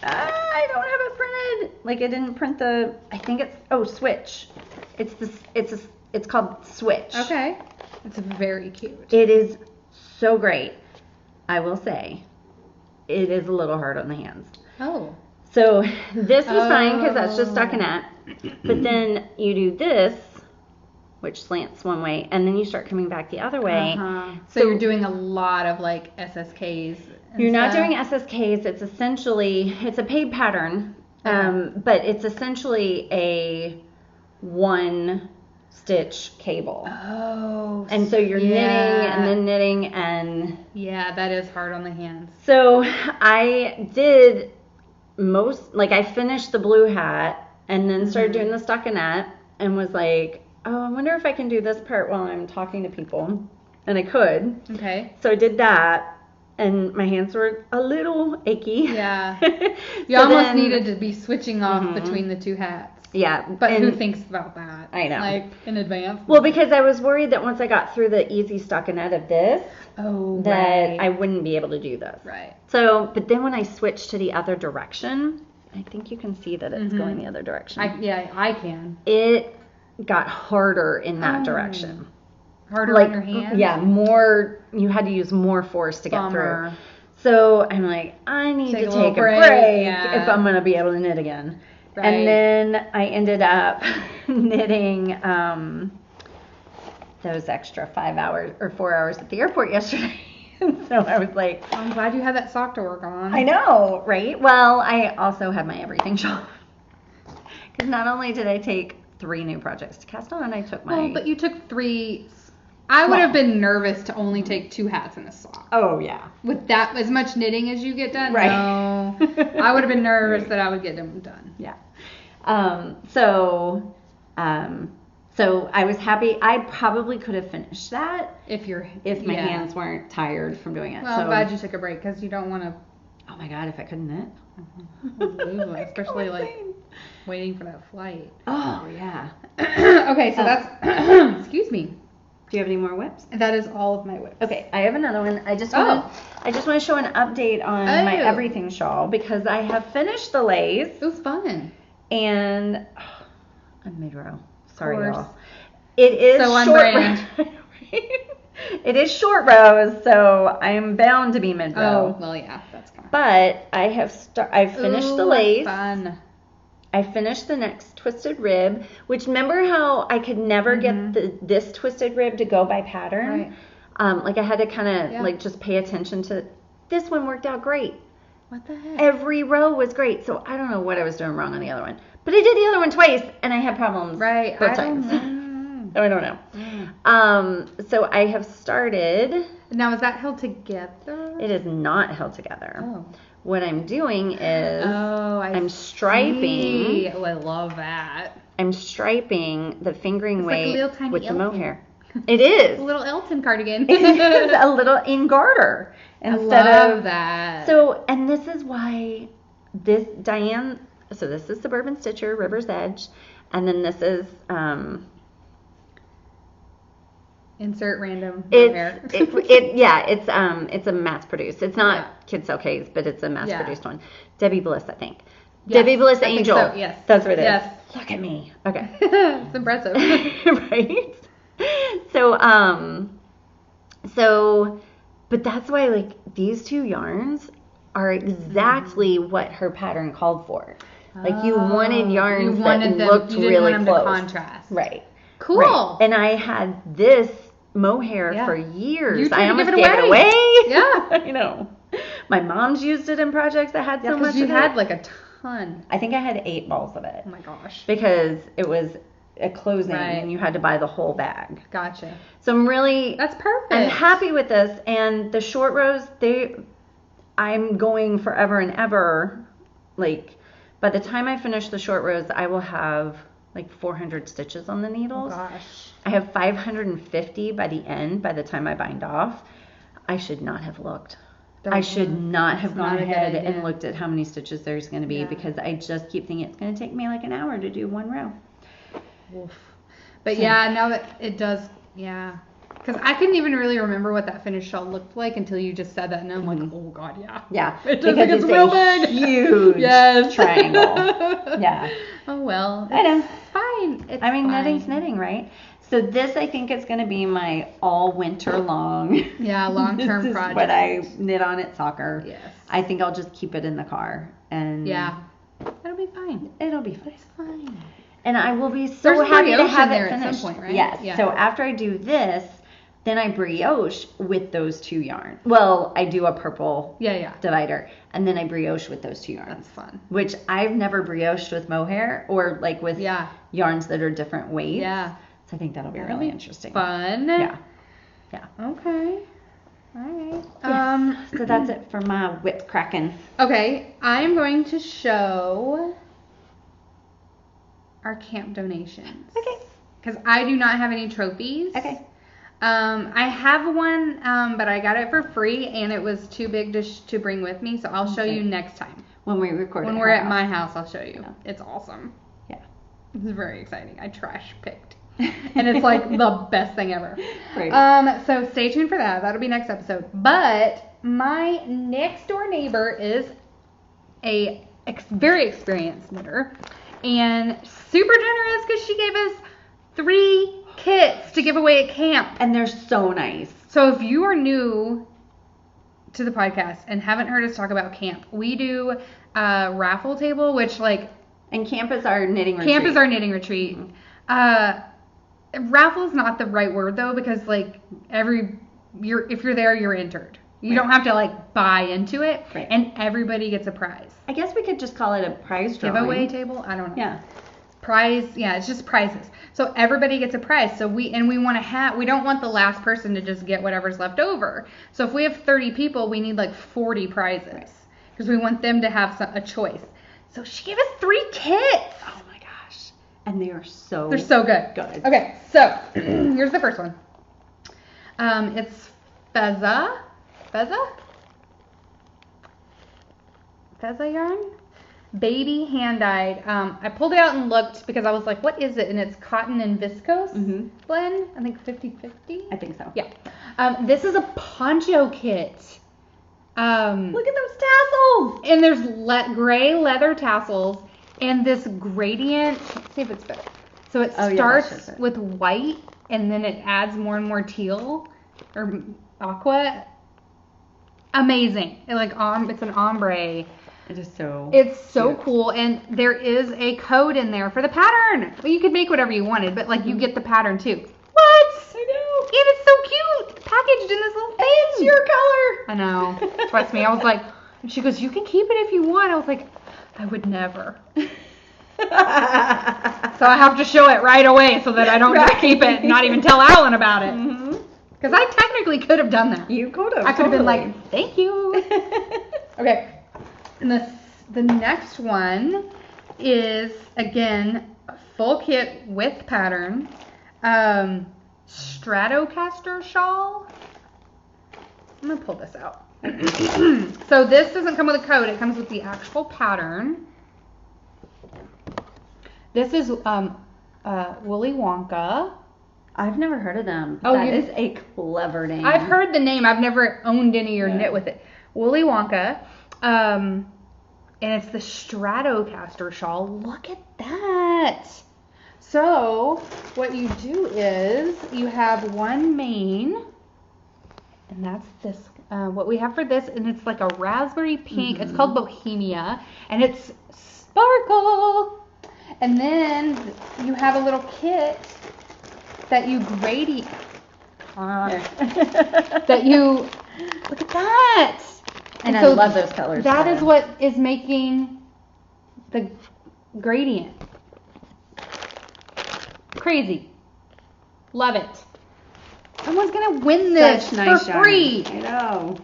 I don't have it printed. Like, I didn't print I think it's, Switch. It's called Switch. Okay. It's very cute. It is so great. I will say, it is a little hard on the hands. Oh. So this was fine because that's just stockinette. But then you do this, which slants one way, and then you start coming back the other way. So you're doing a lot of like SSKs. You're not doing SSKs. It's essentially, it's a paid pattern, but it's essentially a one stitch cable. Oh. And so you're knitting and then knitting and... Yeah, that is hard on the hands. So I did I finished the blue hat and then started doing the stockinette and was like, oh, I wonder if I can do this part while I'm talking to people. And I could. Okay. So I did that and my hands were a little achy. Yeah. You almost needed to be switching off between the two hats. Yeah. But who thinks about that? I know. Like, in advance? Well, because I was worried that once I got through the easy stockinette of this, that I wouldn't be able to do this. Right. So, but then when I switched to the other direction, I think you can see that it's going the other direction. I can. It got harder in that direction. Harder on your hands? Yeah, you had to use more force to get through. So I'm like, I need to take a break if I'm going to be able to knit again. Right. And then I ended up knitting those extra 5 hours or 4 hours at the airport yesterday. So I was like, I'm glad you had that sock to work on. I know, right? Well, I also had my everything shawl. Because not only did I take 3 new projects to cast on, I took my... Well, but you took 3... I would have been nervous to only take 2 hats and a sock. Oh, yeah. With that, as much knitting as you get done? Right. No. I would have been nervous that I would get them done. Yeah. So I was happy. I probably could have finished that if my hands weren't tired from doing it. Well, I'm glad you took a break because you don't want to. Oh my God, if I couldn't knit. Especially like waiting for that flight. Oh yeah. Okay, so that's. Excuse me. Do you have any more whips? That is all of my whips. Okay, I have another one. I just want to show an update on my everything shawl because I have finished the lace. It was fun. And I'm mid-row. Sorry, y'all. It is so short row. It is short rows, so I am bound to be mid-row. Oh, well, yeah, that's fine. But I've finished the lace. Fun. I finished the next twisted rib, which remember how I could never get this twisted rib to go by pattern? Right. Like I had to kind of like just pay attention to this one worked out great. What the heck? Every row was great, so I don't know what I was doing wrong on the other one. But I did the other one twice, and I had problems both times. So I don't know. So I have started. Now, is that held together? It is not held together. Oh. What I'm doing is I'm striping. See. Oh, I love that. I'm striping the fingering weight like with Elton. the mohair. It is. A little Elton cardigan. It is a little in garter. I love that. So, and this is why this so this is Suburban Stitcher, River's Edge, and then this is, insert random hair. It's a mass produced. It's not Kid Sell K's, but it's a mass produced one. Debbie Bliss, I think. Yes, Debbie Bliss Angel. So, yes. That's what it is. Yes. Look at me. Okay. It's impressive. Right? So, but that's why, like, these 2 yarns are exactly what her pattern called for. Like, you wanted yarns that looked really close. To contrast. Right. Cool. Right. And I had this mohair for years. I almost gave it away. Yeah. I know. My mom's used it in projects that had so much of it. You had like a ton. I think I had 8 balls of it. Oh my gosh. Because it was a closing and you had to buy the whole bag. Gotcha. So That's perfect. I'm happy with this. And the short rows, I'm going forever and ever, like, By the time I finish the short rows, I will have like 400 stitches on the needles. Oh gosh. I have 550 by the end, by the time I bind off. I should not have looked. I should not have gone ahead and looked at how many stitches there's going to be because I just keep thinking it's going to take me like an hour to do one row. Oof. But yeah, now that it does, yeah. Because I couldn't even really remember what that finished shawl looked like until you just said that, and I'm like, oh god, yeah. Yeah. It does think it's real big. Huge triangle. Yeah. Oh well. I know. Fine. It's knitting's knitting, right? So this, I think, is going to be my all winter long. Yeah, long-term this project. Is what I knit on at soccer. Yes. I think I'll just keep it in the car. And yeah. It'll be fine. It'll be fine. It's fine. And I will be so happy to have it finished. At some point, right? Yes. Yeah. So after I do this, then I brioche with those 2 yarns. Well, I do a purple divider, and then I brioche with those 2 yarns. That's fun. Which I've never brioche with mohair or like with yarns that are different weights. Yeah. So I think that'll be really interesting. Fun. Yeah. Yeah. Okay. All right. Yes. So that's it for my whip cracking. Okay. I'm going to show our camp donations. Okay. Because I do not have any trophies. Okay. I have one, but I got it for free, and it was too big to bring with me, so I'll show you next time. When we record. When we're at my house, I'll show you. Yeah. It's awesome. Yeah. It's very exciting. I trash picked. And it's like the best thing ever. Right. So stay tuned for that. That'll be next episode. But my next door neighbor is a very experienced knitter and super generous because she gave us 3 kits to give away at camp. And they're so nice. So if you are new to the podcast and haven't heard us talk about camp, we do a raffle table, which and camp is our knitting retreat. Camp is our knitting retreat. Raffle is not the right word though, because if you're there, you're entered. You don't have to buy into it, and everybody gets a prize. I guess we could just call it a prize drawing. Giveaway table? I don't know. Yeah. Prize, yeah, it's just prizes. So everybody gets a prize. So we want to we don't want the last person to just get whatever's left over. So if we have 30 people, we need 40 prizes because we want them to have a choice. So she gave us 3 kits. Oh my gosh. And they're so good. Okay, so here's the first one. It's Feza yarn. Baby hand-dyed. I pulled it out and looked because I was like, what is it? And it's cotton and viscose blend. I think 50-50. I think so. Yeah. This is a poncho kit. Look at those tassels. And there's gray leather tassels and this gradient. Let's see if it's better. So it starts with white and then it adds more and more teal or aqua. Amazing. It's an ombre. It's so cool, and there is a code in there for the pattern. Well, you could make whatever you wanted, but you get the pattern too. What? I know. And it's so cute, packaged in this little thing. It's your color. I know. Trust me. I was like, and she goes, you can keep it if you want. I was like, I would never. So I have to show it right away so that I don't just keep it and not even tell Alan about it. Because I technically could have done that. You could have. I could have been like, thank you. Okay. And the next one is, again, a full kit with pattern. Stratocasters Shawl. I'm going to pull this out. So this doesn't come with a code. It comes with the actual pattern. This is Willy Wonka. I've never heard of them. That is a clever name. I've heard the name. I've never owned any or knit with it. Willy Wonka. And it's the Stratocaster Shawl. Look at that. So what you do is you have one main, and that's this. What we have for this, and it's like a raspberry pink. It's called Bohemia, and it's sparkle. And then you have a little kit that you gradient. That you look at that. And so I love those colors. That is what is making the gradient. Crazy. Love it. Someone's going to win this for free. I know.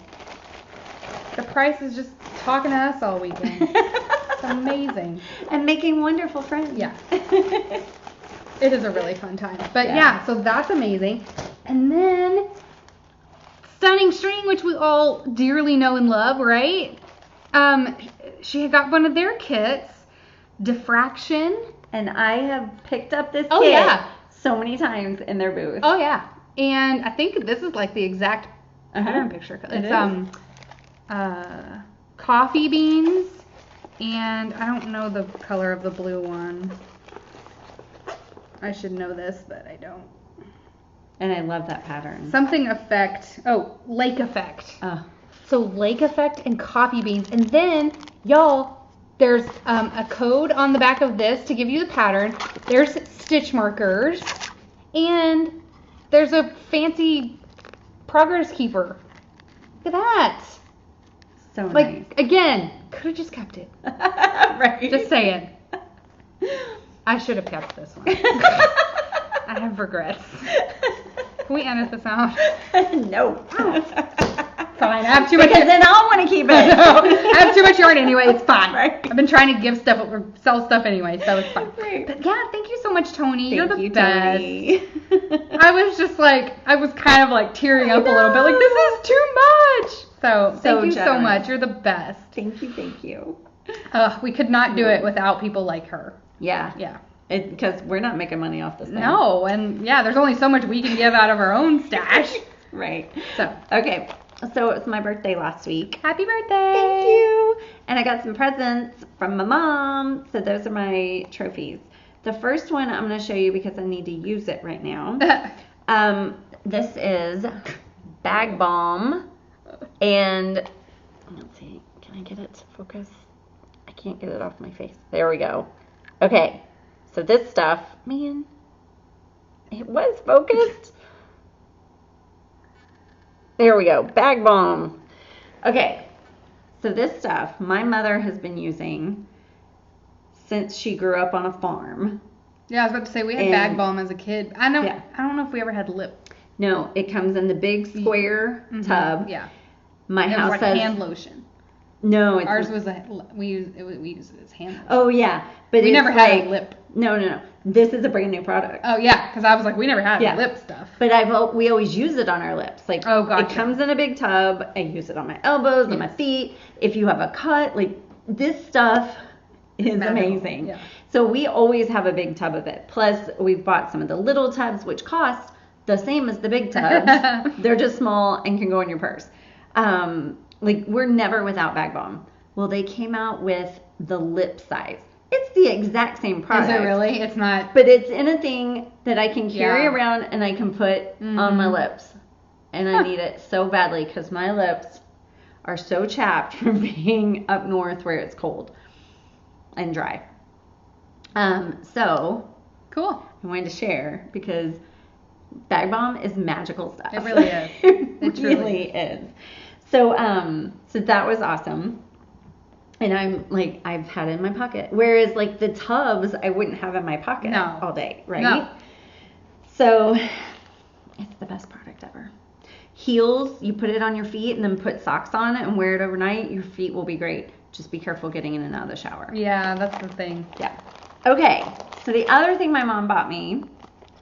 The price is just talking to us all weekend. It's amazing. And making wonderful friends. Yeah. It is a really fun time. But yeah, so that's amazing. And then Stunning String, which we all dearly know and love, right? She had got one of their kits, Diffraction. And I have picked up this kit so many times in their booth. Oh, yeah. And I think this is like the exact pattern picture. It's coffee beans, and I don't know the color of the blue one. I should know this, but I don't. And I love that pattern. Something effect. Oh, lake effect. Oh. So lake effect and coffee beans. And then, y'all, there's a code on the back of this to give you the pattern. There's stitch markers. And there's a fancy progress keeper. Look at that. So nice. Like, again, could have just kept it. Right. Just saying. I should have kept this one. I have regrets. Can we edit this out? No. Fine. I have too much. Because then I'll want to keep it. No, I have too much yarn anyway. It's fine. Right. I've been trying to give stuff or sell stuff anyway, so it's fine. Right. But yeah, thank you so much, Tony. You're the Thank you, best. Tony. I was just like, I was kind of like tearing up a little bit. Like, this is too much. So thank you so much. You're the best. Thank you. Thank you. We could not do it without people like her. Yeah. Yeah. Because we're not making money off this thing. No, and yeah, there's only so much we can give out of our own stash. Right. So. Okay. So it was my birthday last week. Happy birthday. Thank you. And I got some presents from my mom. So those are my trophies. The first one I'm going to show you because I need to use it right now. This is Bag Balm. And let's see. Can I get it to focus? I can't get it off my face. There we go. Okay. So this stuff, man, it was focused. There we go. Bag Balm. Okay. So this stuff, my mother has been using since she grew up on a farm. Yeah, I was about to say we had Bag Balm as a kid. I don't know if we ever had lip. No, it comes in the big square tub. Yeah. My house was has hand lotion. No, it's ours was we used it as hand lotion. Oh yeah, but we never had a lip. No. This is a brand new product. Oh yeah, because I was like, we never had lip stuff. But we always use it on our lips. Like, oh gotcha. It comes in a big tub. I use it on my elbows, on my feet. If you have a cut, like this stuff is amazing. Yeah. So we always have a big tub of it. Plus, we've bought some of the little tubs, which cost the same as the big tubs. They're just small and can go in your purse. Like, we're never without Bag Balm. Well, they came out with the lip size. It's the exact same product. Is it really? It's not. But it's in a thing that I can carry around and I can put on my lips. And I need it so badly because my lips are so chapped from being up north where it's cold and dry. So cool. I wanted to share because Bag Balm is magical stuff. It really is. It really is. So that was awesome. And I'm like, I've had it in my pocket. Whereas like the tubs, I wouldn't have in my pocket all day, right? No. So it's the best product ever. Heels, you put it on your feet and then put socks on it and wear it overnight. Your feet will be great. Just be careful getting in and out of the shower. Yeah, that's the thing. Yeah. Okay. So the other thing my mom bought me,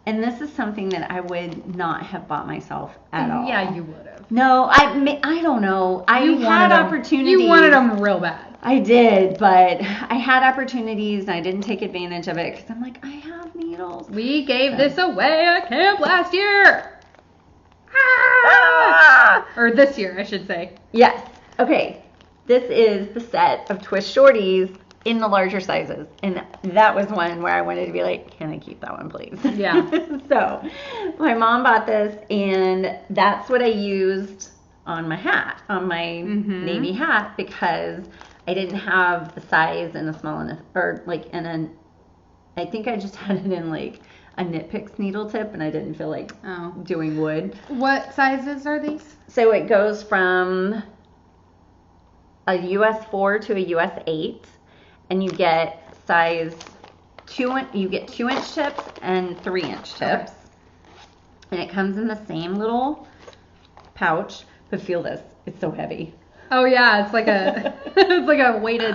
and this is something that I would not have bought myself at all. Yeah, you would have. No, I don't know. I had opportunities. You wanted them real bad. I did, but I had opportunities and I didn't take advantage of it because I'm like, I have needles. We gave this away at camp last year. Or this year, I should say. Yes. Okay. This is the set of twist shorties in the larger sizes. And that was one where I wanted to be like, can I keep that one, please? Yeah. So my mom bought this and that's what I used on my hat, on my navy hat, because I didn't have the size in a small enough, or like I think I just had it in like a Knit Picks needle tip and I didn't feel like doing wood. What sizes are these? So it goes from a US 4 to a US 8 and you get size 2-inch tips and 3-inch tips. Okay. And it comes in the same little pouch, but feel this, it's so heavy. Oh yeah, it's like a It's like a weighted.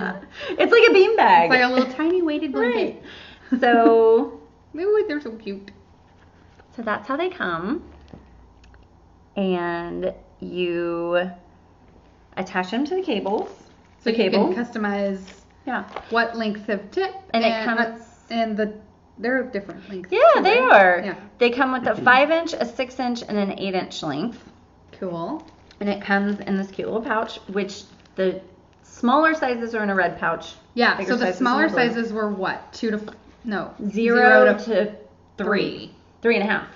It's like a beanbag. It's like a little tiny weighted blanket. Right. So. Ooh, they're so cute. So that's how they come. And you attach them to the cables. So you can customize what lengths of tip. And it comes. They're different lengths. Yeah, too, they right? are. Yeah. They come with a 5-inch, a 6-inch, and an 8-inch length. Cool. And it comes in this cute little pouch, which the smaller sizes are in a red pouch. Yeah, so the smaller sizes were what? 0 to 3. 3.5.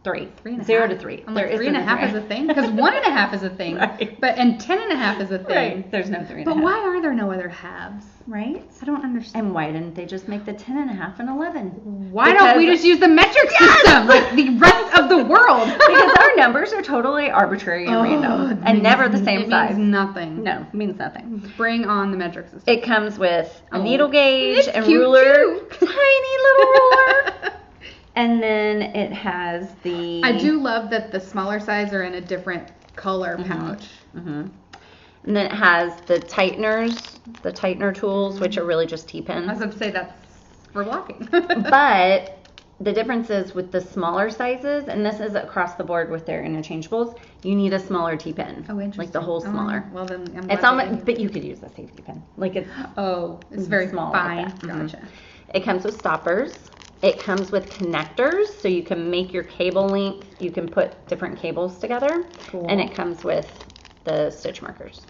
3. 3.5. 0 to 3. I'm like, 3.5 is a thing? Because 1.5 is a thing. Right. And 10.5 is a thing. Right. There's no 3.5. But why are there no other halves? Right? I don't understand. And why didn't they just make the 10.5 and 11? Why don't we just use the metric system like the rest of the world? Because our numbers are totally arbitrary and random and never the same size. It means nothing. No, it means nothing. Bring on the metric system. It comes with a needle gauge and cute ruler. Too. Tiny little ruler. And then it has the... I do love that the smaller size are in a different color pouch. Mm-hmm. And then it has the tightener tools, which are really just T-pins. I was going to say that's for blocking. But the difference is with the smaller sizes, and this is across the board with their interchangeables, you need a smaller T-pin. Oh, interesting. Like the whole smaller. Well, then I'm it's glad almost, but you could use a safety pin. Like it's... Oh, it's very small fine. like that. Gotcha. Mm-hmm. It comes with stoppers. It comes with connectors, so you can make your cable length. You can put different cables together. Cool. And it comes with the stitch markers.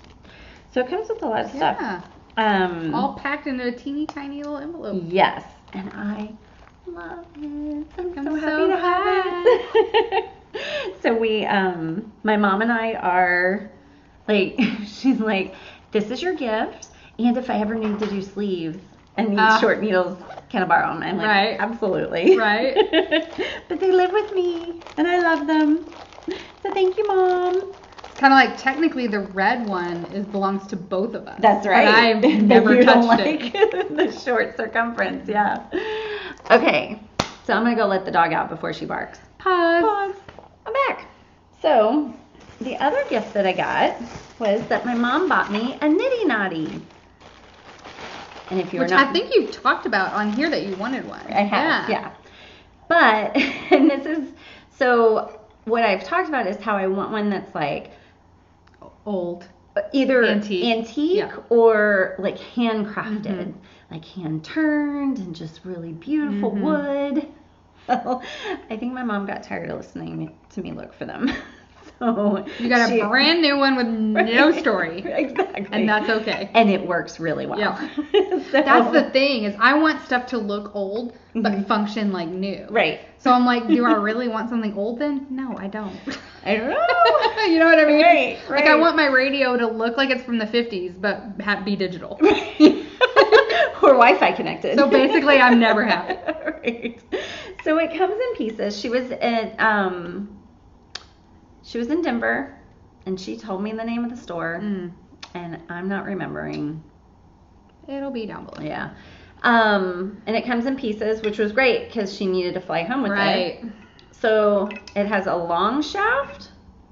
So it comes with a lot of stuff. All packed in a teeny tiny little envelope. Yes. And I love it. I'm so happy so to have it. So we, my mom and I are like, she's like, this is your gift. And if I ever need to do sleeves and need short needles, can I borrow them? I'm like, right. Absolutely. Right. But they live with me and I love them. So thank you, Mom. It's kind of like technically the red one belongs to both of us. That's right. And I've never touched it. The short circumference, yeah. Okay, so I'm going to go let the dog out before she barks. Pause. I'm back. So the other gift that I got was that my mom bought me a nitty naughty. And if you're I think you've talked about on here that you wanted one. I have, yeah. But, and this is, so what I've talked about is how I want one that's like old. Either antique or like handcrafted, like hand turned and just really beautiful wood. Well, I think my mom got tired of listening to me look for them. So you got a brand new one with no story. Exactly. And that's okay. And it works really well. Yeah. So, that's the thing is I want stuff to look old but function like new. Right. So I'm like, do I really want something old then? No, I don't. I don't know. You know what I mean? Right. Like I want my radio to look like it's from the 50s but be digital. Or Wi-Fi connected. So basically I'm never happy. Right. So it comes in pieces. She was in Denver, and she told me the name of the store, and I'm not remembering. It'll be down below. Yeah. And it comes in pieces, which was great because she needed to fly home with it. So it has a long shaft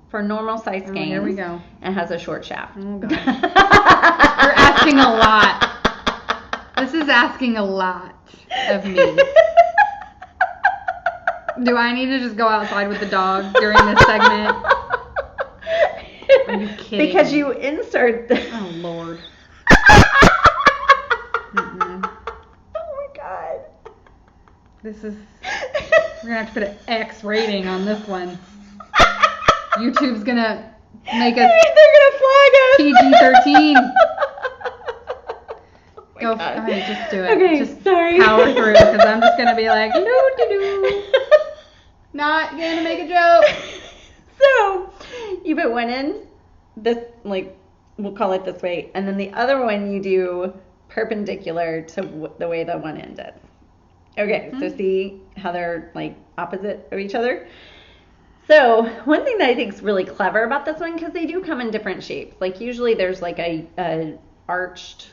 for normal size skeins. Here we go. And has a short shaft. Oh, God. You're asking a lot. This is asking a lot of me. Do I need to just go outside with the dog during this segment? Are you kidding? Because you insert the... Oh, Lord. Oh, my God. This is... We're going to have to put an X rating on this one. YouTube's going to make us... They're going to flag us. PG-13. Go. All right, just do it. Okay, just sorry. Power through because I'm just going to be like, no-do-do. Not going to make a joke. So, you put one in, this, like, we'll call it this way, and then the other one you do perpendicular to the way the one end is. Okay, so see how they're, like, opposite of each other? So, one thing that I think is really clever about this one, because they do come in different shapes. Like, usually there's, like, a arched,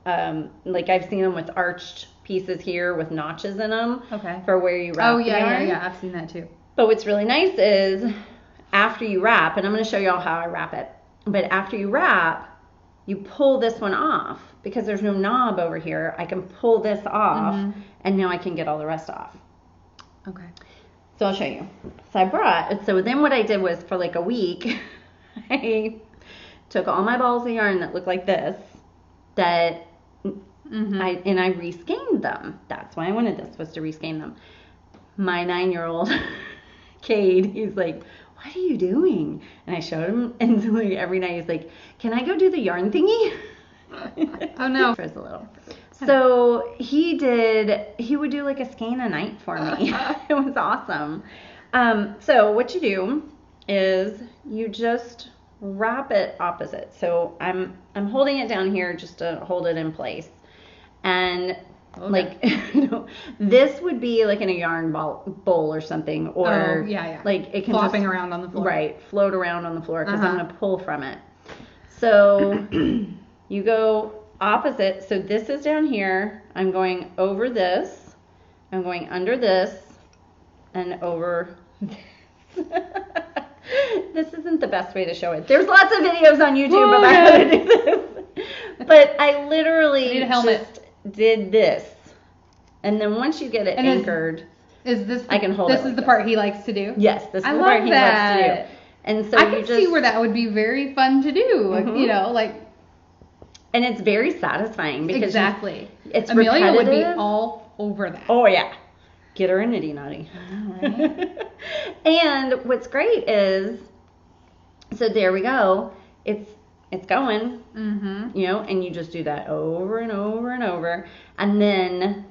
like, I've seen them with arched pieces here with notches in them. Okay. For where you wrap the yarn. Yeah, I've seen that too. But what's really nice is after you wrap, and I'm going to show you all how I wrap it, but after you wrap, you pull this one off because there's no knob over here. I can pull this off and now I can get all the rest off. Okay. So I'll show you. So then what I did was for like a week, I took all my balls of yarn that looked like this, I reskeined them. That's why I wanted this, was to reskein them. My 9-year-old Cade, he's like, what are you doing? And I showed him, and so like every night he's like, can I go do the yarn thingy? Oh no. Frizz a little. So he would do like a skein a night for me. It was awesome. So what you do is you just wrap it opposite. So I'm holding it down here just to hold it in place. And like, this would be like in a yarn bowl or something, or like it can flopping around on the floor. Right, float around on the floor because I'm gonna pull from it. So you go opposite. So this is down here. I'm going over this. I'm going under this and over this. This isn't the best way to show it. There's lots of videos on YouTube about how to do this. But I literally just did this. And then once you get it anchored, I can hold it. This is the part he likes to do? Yes, this is the part he likes to do. And so I can see where that would be very fun to do. You know, like. And it's very satisfying because it's Amelia repetitive. Would be all over that. Oh yeah. Get her a nitty nutty. Right. And what's great is, so there we go. It's going, you know, and you just do that over and over and over. And then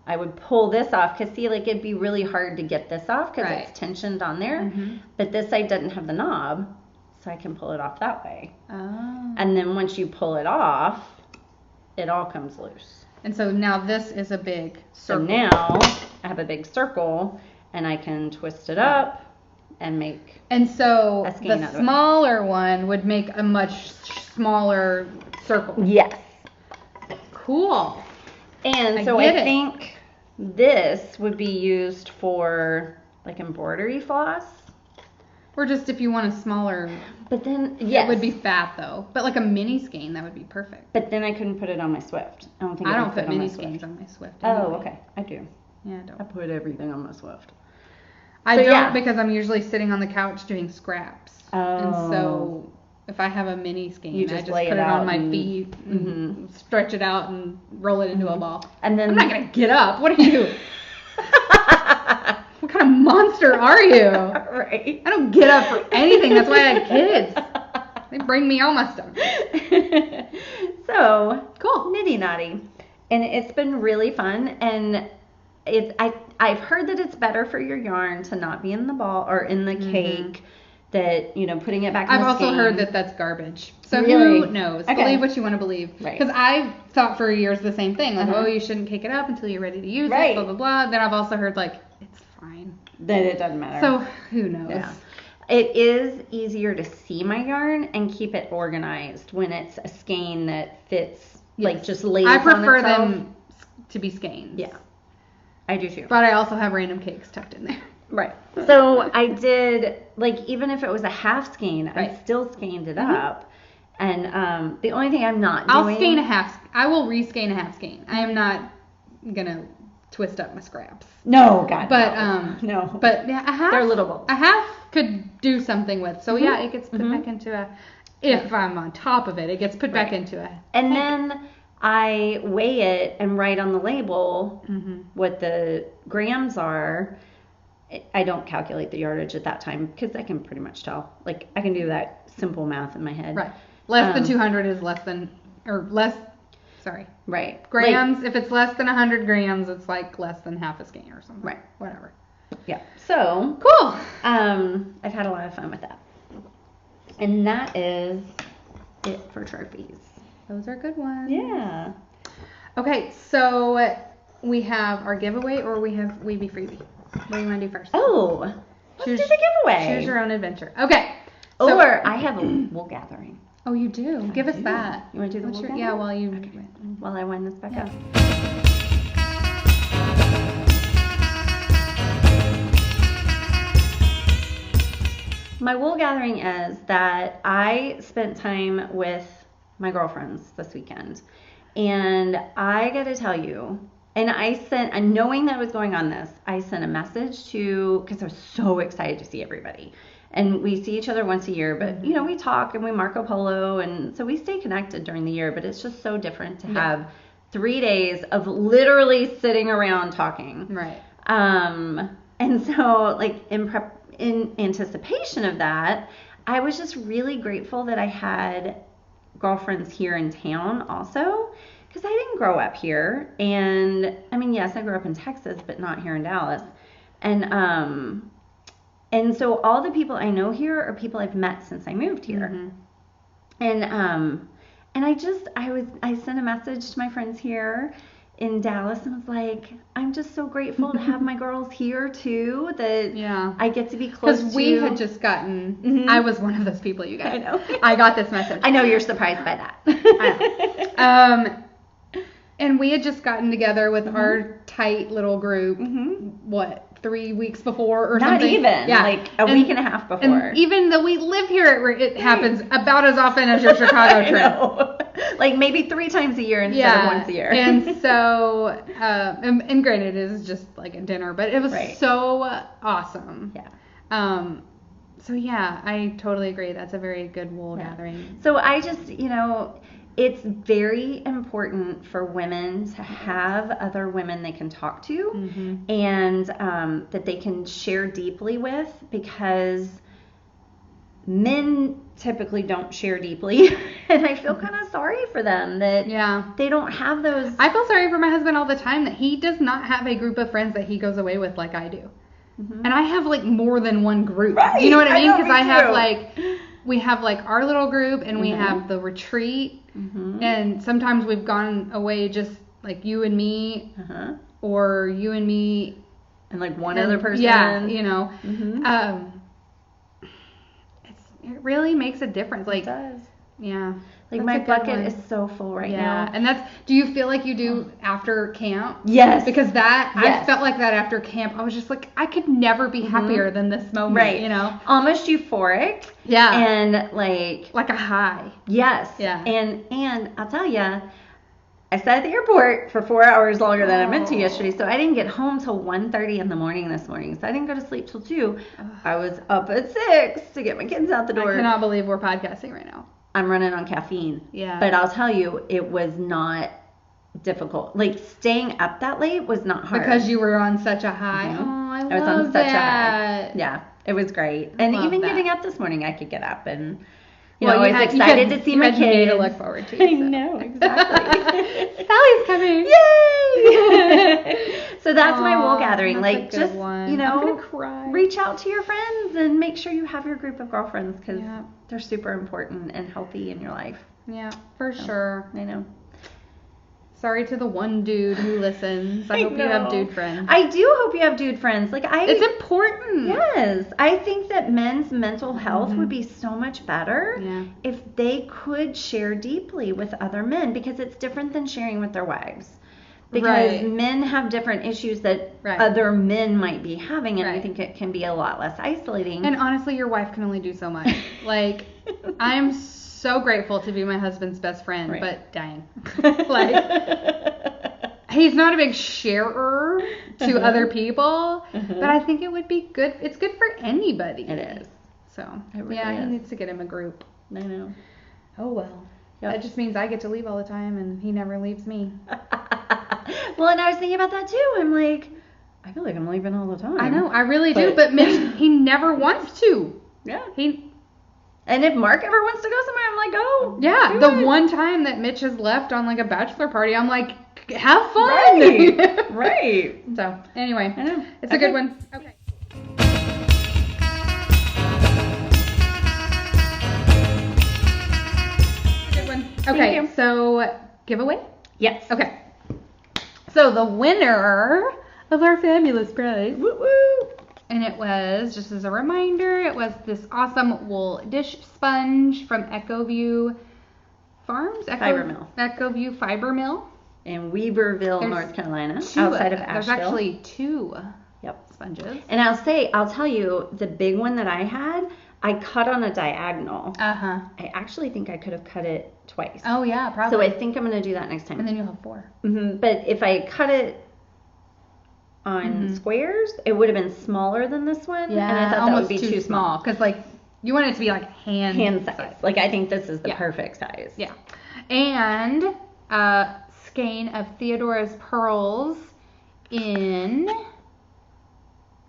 I would pull this off because see, like it'd be really hard to get this off because it's tensioned on there. But this side doesn't have the knob, so I can pull it off that way. Oh. And then once you pull it off, it all comes loose. And so now this is a big circle. So now I have a big circle and I can twist it up and make And so a skein the smaller one would make a much smaller circle. Yes. Cool. And so I think this would be used for like embroidery floss. Or just if you want a smaller. But then, it would be fat though. But like a mini skein, that would be perfect. But then I couldn't put it on my Swift. I don't put mini skeins on my Swift. Anyway. Oh, okay. I do. Yeah, I don't. I put everything on my Swift. I don't because I'm usually sitting on the couch doing scraps. Oh. And so if I have a mini skein, I just put it on my feet and stretch it out and roll it into a ball. And then I'm not going to get up. What are you? What kind of monster are you? Right. I don't get up for anything. That's why I have kids. They bring me all my stuff. So, cool. Nitty Notty. And it's been really fun. And I've heard that it's better for your yarn to not be in the ball or in the cake. That, you know, putting it back in I've the also skein. heard that that's garbage. So really? Who knows? Okay. Believe what you want to believe. Right. Because I've thought for years the same thing. Like, oh, you shouldn't cake it up until you're ready to use it, blah, blah, blah. Then I've also heard, like, it's fine. That it doesn't matter. So who knows? Yeah. It is easier to see my yarn and keep it organized when it's a skein that fits, like just lays on itself. I prefer them to be skeins. Yeah. I do too. But I also have random cakes tucked in there. Right. So I did, like, even if it was a half skein, I still skeined it up. And the only thing I'm not doing... I'll skein a half. I will reskein a half skein. I am not going to twist up my scraps. No, God. But, no. But yeah, a half... They're little balls. A half could do something with. So yeah, it gets put back into a... If I'm on top of it, it gets put back into a... And then I weigh it and write on the label what the grams are. I don't calculate the yardage at that time because I can pretty much tell. Like, I can do that simple math in my head. Right. Less than 200 is less than, or less, sorry. Right. Grams, like, if it's less than 100 grams, it's like less than half a skein or something. Right. Whatever. Yeah. So. Cool. I've had a lot of fun with that. And that is it for trophies. Those are good ones. Yeah. Okay, so we have our giveaway or we have Weebie Freebie. What do you want to do first? Oh, let's do the giveaway. Choose your own adventure. Okay. So, or I have a wool gathering. Oh, you do? Give us that. You want to do the wool gathering? Yeah, while you... Okay. While I wind this back up. My wool gathering is that I spent time with my girlfriends this weekend. And I got to tell you, and knowing that was going on this, I sent a message because I was so excited to see everybody. And we see each other once a year, but, we talk and we Marco Polo. And so we stay connected during the year, but it's just so different to have 3 days of literally sitting around talking. Right. And so, like, in anticipation of that, I was just really grateful that I had girlfriends here in town also, because I didn't grow up here. And I mean, yes, I grew up in Texas, but not here in Dallas. And so all the people I know here are people I've met since I moved here. And I sent a message to my friends here in Dallas and was like, I'm just so grateful to have my girls here too, that I get to be close to. Because we had just gotten, I was one of those people, you guys. I know. I got this message. I know you're surprised by that. I know. And we had just gotten together with our tight little group, 3 weeks before or Not something? Not even, like a week and a half before. And even though we live here, it happens about as often as your Chicago trip. Know. Like maybe 3 times a year instead of once a year. And so, and granted, it is just like a dinner, but it was so awesome. Yeah. So yeah, I totally agree. That's a very good wool gathering. So I just, it's very important for women to have other women they can talk to and that they can share deeply with, because men typically don't share deeply. And I feel kind of sorry for them that they don't have those. I feel sorry for my husband all the time that he does not have a group of friends that he goes away with like I do. And I have like more than one group. Right. You know what I mean? Because I have like, we have like our little group and we have the retreat. And sometimes we've gone away just like you and me or you and me. And like one other person. Yeah, it really makes a difference. Like, it does. Yeah. Like my bucket is so full right now. And do you feel like you do after camp? Yes. Because I felt like that after camp. I was just like, I could never be happier than this moment, right. Almost euphoric. Yeah. And like a high. Yes. Yeah. And I'll tell you, I sat at the airport for 4 hours longer than I meant to yesterday, so I didn't get home till 1:30 in the morning this morning. So I didn't go to sleep till 2. I was up at 6 to get my kids out the door. I cannot believe we're podcasting right now. I'm running on caffeine. Yeah. But I'll tell you, it was not difficult. Like, staying up that late was not hard. Because you were on such a high. Oh, I was on such a high. Yeah, it was great. And even getting up this morning, I could get up and, I was excited to see my kids. To look forward to. I know, exactly. Sally's coming. Yay! So that's my wool gathering. Like, just, I'm gonna cry. Reach out to your friends and make sure you have your group of girlfriends, because they're super important and healthy in your life. Yeah, for sure. I know. Sorry to the one dude who listens. I hope you have dude friends. I do hope you have dude friends. It's important. Yes. I think that men's mental health would be so much better if they could share deeply with other men, because it's different than sharing with their wives. Because men have different issues that other men might be having, and I think it can be a lot less isolating. And honestly, your wife can only do so much. Like, I'm so grateful to be my husband's best friend, but dang. He's not a big sharer to other people, but I think it would be good. It's good for anybody. It is. So, it really he is. needs to get him a group. I know. Oh, well. Yep. That just means I get to leave all the time, and he never leaves me. Well, and I was thinking about that, too. I'm like, I feel like I'm leaving all the time. I know. I really do, but Mitch, he never wants to. Yeah. And if Mark ever wants to go somewhere, I'm like, oh. Yeah, the one time that Mitch has left on like a bachelor party, I'm like, have fun. Right. Right. So, anyway, I know. It's a good one. Okay. Good one. Okay, so giveaway? Yes. Okay. So the winner of our fabulous prize. Woo woo. And it was, just as a reminder, it was this awesome wool dish sponge from Ecoview Farms? Fiber Mill. Ecoview Fiber Mill. In Wimberley, North Carolina, outside of Asheville. There's actually 2 sponges. And I'll tell you, the big one that I had, I cut on a diagonal. Uh-huh. I actually think I could have cut it twice. Oh, yeah, probably. So I think I'm going to do that next time. And then you'll have 4. Mm-hmm. But if I cut it on squares, it would have been smaller than this one. Yeah, and I thought that would be too small. Because, like, you want it to be, like, hand size. Like, I think this is the perfect size. Yeah. And skein of Theodora's Pearls in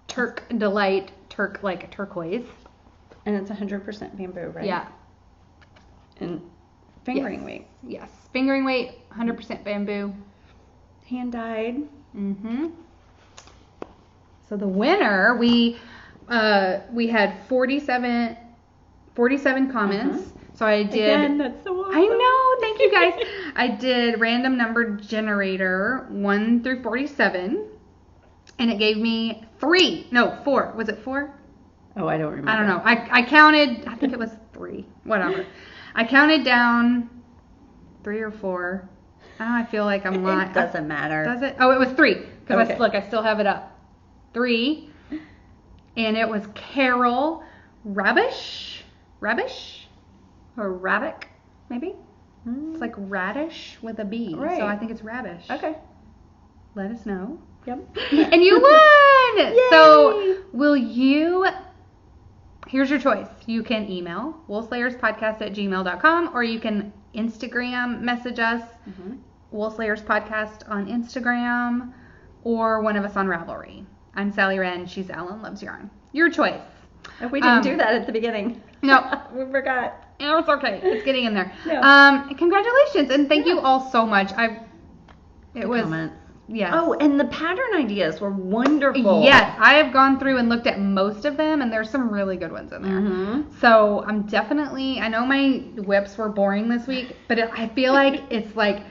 Turk Delight, like turquoise. And it's 100% bamboo, right? Yeah. And fingering weight. Yes. Fingering weight, 100% bamboo. Hand dyed. Mm-hmm. So the winner, we had 47 comments. So I did. Again, that's so awesome. I know. Thank you guys. I did random number generator 1 through 47, and it gave me 4. Was it 4? Oh, I don't remember. I don't know. I counted. I think it was 3. Whatever. I counted down 3 or 4. Now I feel like I'm lying. It doesn't matter. Does it? Oh, it was 3. Because Okay. I still have it up. 3. And it was Carol Rabish? Or Rabic, maybe? It's like radish with a B. Right. So I think it's Rabish. Okay. Let us know. Yep. And you won! Yay! So will you... Here's your choice. You can email woolslayerspodcast@gmail.com, or you can Instagram message us, Woolslayers Podcast on Instagram, or one of us on Ravelry. I'm Sally Wren. She's Ellen Loves Yarn. Your choice. We didn't do that at the beginning. No. We forgot. No, it's okay. It's getting in there. Yeah. Congratulations, and thank you all so much. It was Comments. Yes. Oh, and the pattern ideas were wonderful. Yes, I have gone through and looked at most of them, and there's some really good ones in there. So I'm definitely, I know my whips were boring this week, but I feel like it's like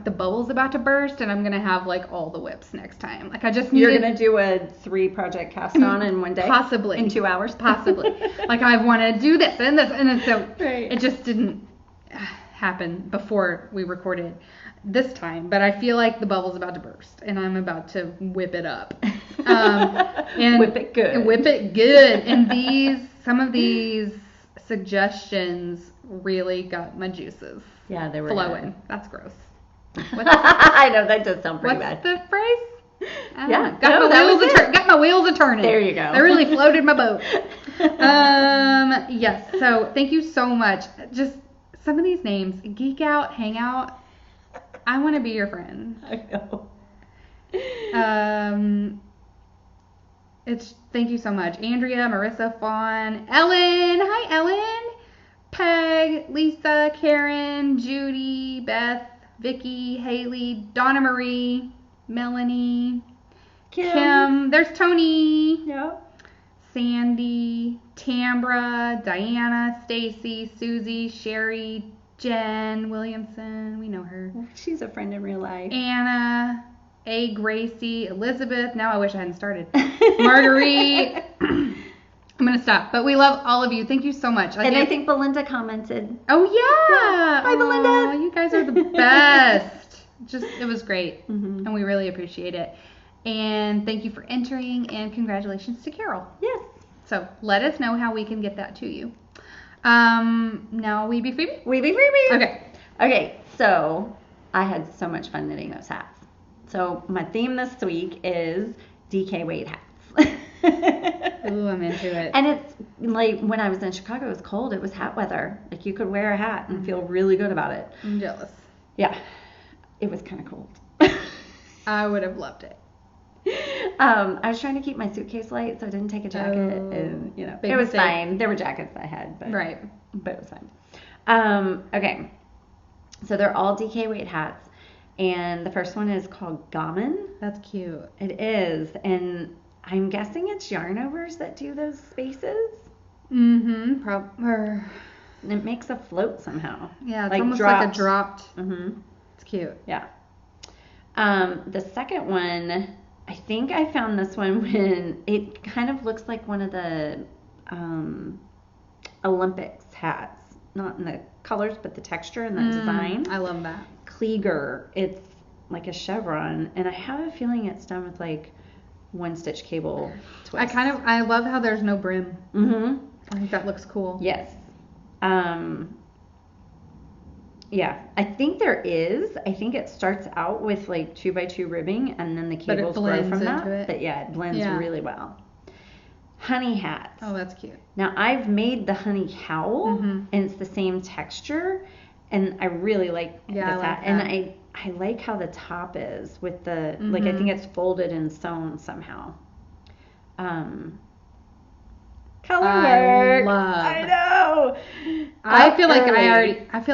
the bubble's about to burst, and I'm going to have like all the whips next time. Like I just You're going to do a 3-project cast on in one day? Possibly. In 2 hours? Possibly. Like I want to do this and this, and so right. It just didn't happen before we recorded this time, but I feel like the bubble's about to burst, and I'm about to whip it up. And whip it good. Whip it good. And some of these suggestions really got my juices. Yeah, they were flowing. good. That's gross. I know, that does sound pretty bad. What's the phrase? Yeah. Got my wheels a turning. There you go. I really floated my boat. Yes. So thank you so much. Just some of these names: Geek Out, Hang Out. I want to be your friend. I know. Thank you so much, Andrea, Marissa, Fawn, Ellen. Hi, Ellen. Peg, Lisa, Karen, Judy, Beth, Vicky, Haley, Donna Marie, Melanie, Kim. There's Tony. Yep. Sandy, Tambra, Diana, Stacy, Susie, Sherry, Jen Williamson. We know her. She's a friend in real life. Anna, A. Gracie, Elizabeth. Now I wish I hadn't started. Marguerite. I'm going to stop. But we love all of you. Thank you so much. I think Belinda commented. Oh, yeah. Hi, Belinda. You guys are the best. It was great. And we really appreciate it. And thank you for entering. And congratulations to Carol. Yes. So let us know how we can get that to you. Now, We Be Freebie? We Be Freebie. Okay. So I had so much fun knitting those hats. So my theme this week is DK weight hats. Ooh, I'm into it. And it's like when I was in Chicago, it was cold. It was hat weather. Like you could wear a hat and feel really good about it. I'm jealous. Yeah. It was kind of cold. I would have loved it. I was trying to keep my suitcase light, so I didn't take a jacket. And, it was fine. There were jackets I had, but it was fine. Okay. So they're all DK weight hats. And the first one is called Gammon. That's cute. It is. And I'm guessing it's yarn overs that do those spaces. Mm-hmm. And it makes a float somehow. Yeah, it's like almost dropped. Like a dropped. Mm-hmm. It's cute. Yeah. The second one, I think I found this one when it kind of looks like one of the Olympics hats. Not in the colors, but the texture and the design. I love that. Kliger. It's like a chevron, and I have a feeling it's done with like one stitch cable twist. I love how there's no brim. Mm-hmm. I think that looks cool. Yes. Yeah, I think it starts out with like 2x2 ribbing and then the cables grow from that. But yeah, it blends really well. Honey hats. Oh, that's cute. Now I've made the honey cowl and it's the same texture and I really like this hat. And I like how the top is with the, like I think it's folded and sewn somehow. Color work. I know. I feel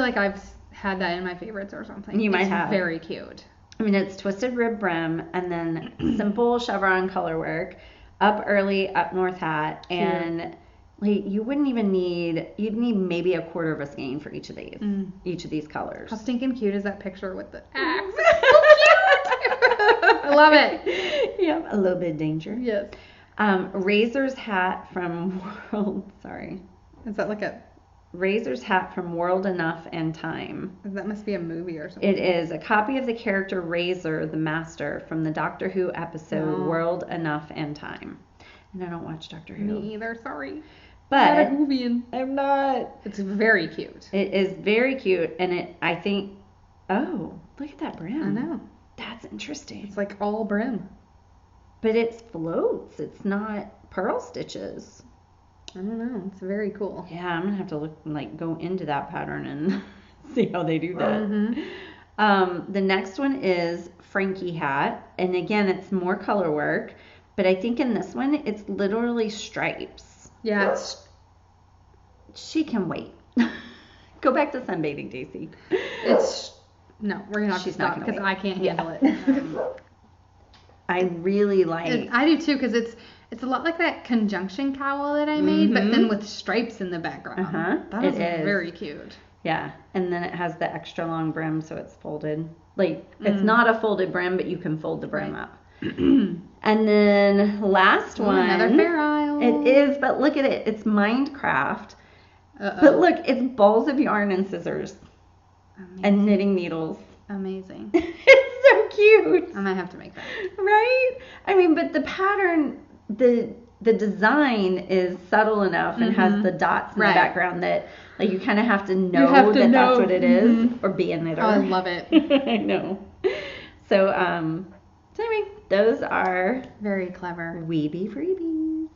like I've had that in my favorites or something. You might have. Very cute. I mean, it's twisted rib brim and then simple chevron color work, up early, up north hat, and like you'd need maybe a quarter of a skein for each of these colors. How stinking cute is that picture with the axe? It's so cute. I love it. Yeah, a little bit of danger. Yes. Razor's hat from World. Sorry. Is that like a Razor's hat from World Enough and Time? That must be a movie or something. It is a copy of the character Razor, the Master, from the Doctor Who episode World Enough and Time. And I don't watch Doctor Who. Me either. Sorry. But I'm not a Whovian. I'm not. It's very cute. It is very cute, and I think. Oh, look at that brim. I know. That's interesting. It's like all brim. But it floats. It's not pearl stitches. I don't know. It's very cool. Yeah, I'm gonna have to go into that pattern and see how they do that. The next one is Frankie Hat, and again, it's more color work, but I think in this one, it's literally stripes. Yeah, she can wait. Go back to sunbathing, Daisy. No, we're gonna have to stop because I can't handle it. I really like. I do too because it's a lot like that conjunction cowl that I made, but then with stripes in the background. That is very cute. Yeah, and then it has the extra long brim, so it's folded. It's not a folded brim, but you can fold the brim up. And then last one. Another Fair Isle. It is, but look at it. It's Mindcraft. But look, it's balls of yarn and scissors. Amazing. And knitting needles. Amazing. It's so cute. I might have to make that. Right? I mean, but the pattern, the design is subtle enough and has the dots in the background that you kind of have to know that's what it is or be a knitter. Oh, I love it. I know. So anyway, those are very clever. Weebie freebies.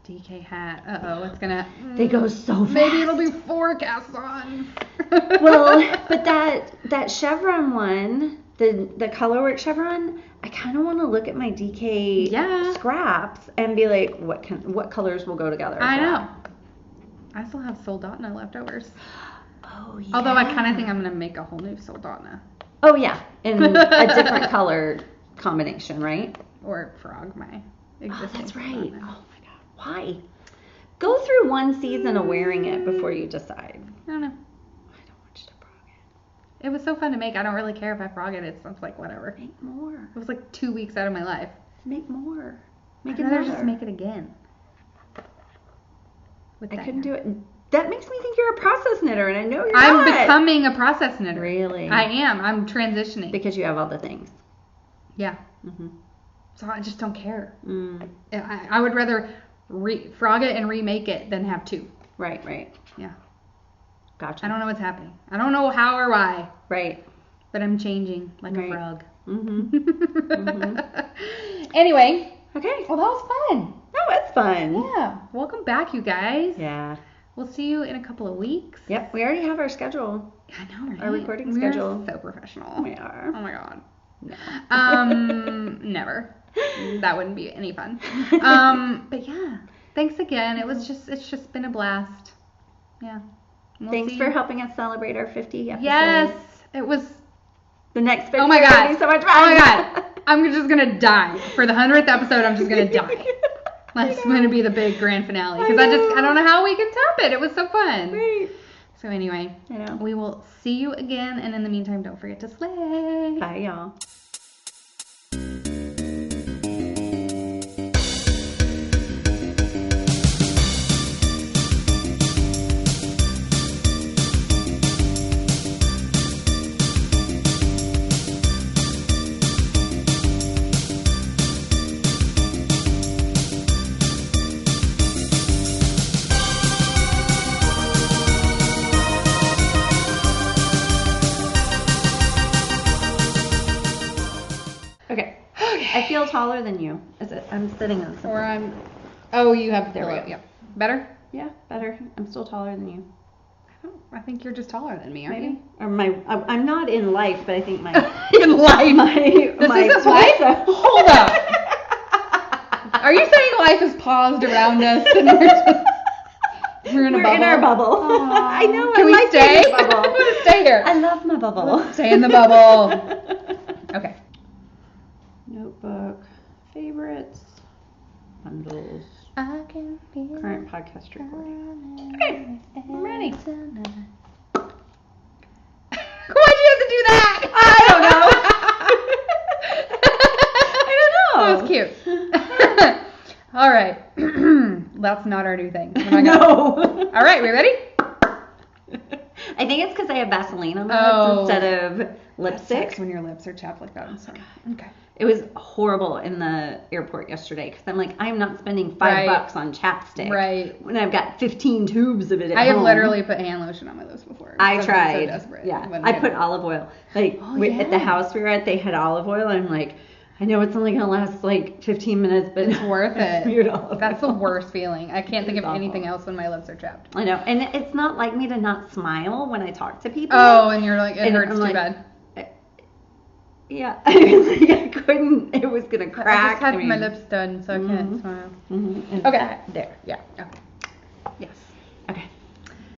DK hat. It's gonna. They go so fast. Maybe it'll be 4 cast on. Well, but that chevron one, the colorwork chevron, I kind of want to look at my DK scraps and be like, what colors will go together? I know. I still have Soldotna leftovers. Oh yeah. Although I kind of think I'm gonna make a whole new Soldotna. Oh yeah, in a different color combination, right? Or frog my existing. Oh, that's right. Soldotna. Oh my god, why? Go through one season of wearing it before you decide. I don't know. I don't want you to frog it. It was so fun to make. I don't really care if I frog it. It's like whatever. Make more. It was like 2 weeks out of my life. Make more. I'd rather just make it again. I couldn't do it. That makes me think you're a process knitter, and I know you're not. I'm becoming a process knitter. Really? I am. I'm transitioning. Because you have all the things. Yeah. So I just don't care. I would rather frog it and remake it than have 2. Right. Yeah. Gotcha. I don't know what's happening. I don't know how or why. Right. But I'm changing like a frog. Anyway. Okay. Well, that was fun. That was fun. Yeah. Welcome back, you guys. Yeah. We'll see you in a couple of weeks. Yep. We already have our schedule. I know, right? Our recording schedule. So professional. We are. Oh my god. No. Never. That wouldn't be any fun. But yeah. Thanks again. It's just been a blast. Yeah. Thanks for helping us celebrate our 50 episodes. Yes. It was the next 50. Oh my god. So much fun. Oh my god. I'm just gonna die. For the 100th episode, I'm just gonna die. That's going to be the big grand finale. Because I don't know how we can top it. It was so fun. Right. So anyway, we will see you again. And in the meantime, don't forget to slay. Bye, y'all. taller than you. Is it? I'm sitting on something. Or I'm. Oh, you have. There we go. Yep. Better? Yeah, better. I'm still taller than you. I think you're just taller than me, aren't Maybe. you? Or I'm not in life, but I think my In life. this isn't life. Hold up. Are you saying life is paused around us and we're in a bubble? In our bubble. Aww. I know. Can I we like stay? being in the bubble. I want to stay here. I love my bubble. Let's stay in the bubble. Okay. Notebook. Favorites. Bundles. I can feel Current podcast recording. Okay, I'm ready. Why'd you have to do that? I don't know. That was cute. All right. That's not our new thing. We're not No. All right, we ready? I think it's because I have Vaseline on my Oh. lips instead of That lipstick. sucks when your lips are chapped like that. I'm sorry. Okay. It was horrible in the airport yesterday because I'm like, I'm not spending $5 Right. on chapstick. Right. When I've got 15 tubes of it at I have home. literally put hand lotion on my lips before. I because I'm tried. So desperate. Yeah. when I put olive oil. Like Oh, at the yeah. house we were at, they had olive oil. I'm like, I know it's only going to last like 15 minutes, but It's worth it. smeared olive That's oil. the worst feeling. I can't think of It's anything awful. else when my lips are chapped. I know. And it's not like me to not smile when I talk to people. Oh, and you're like, it And hurts I'm too like, bad. Yeah. I couldn't. It was going to crack. I just had my lips done, so I can't smile. Mm-hmm. Okay. There. Yeah. Okay. Yes.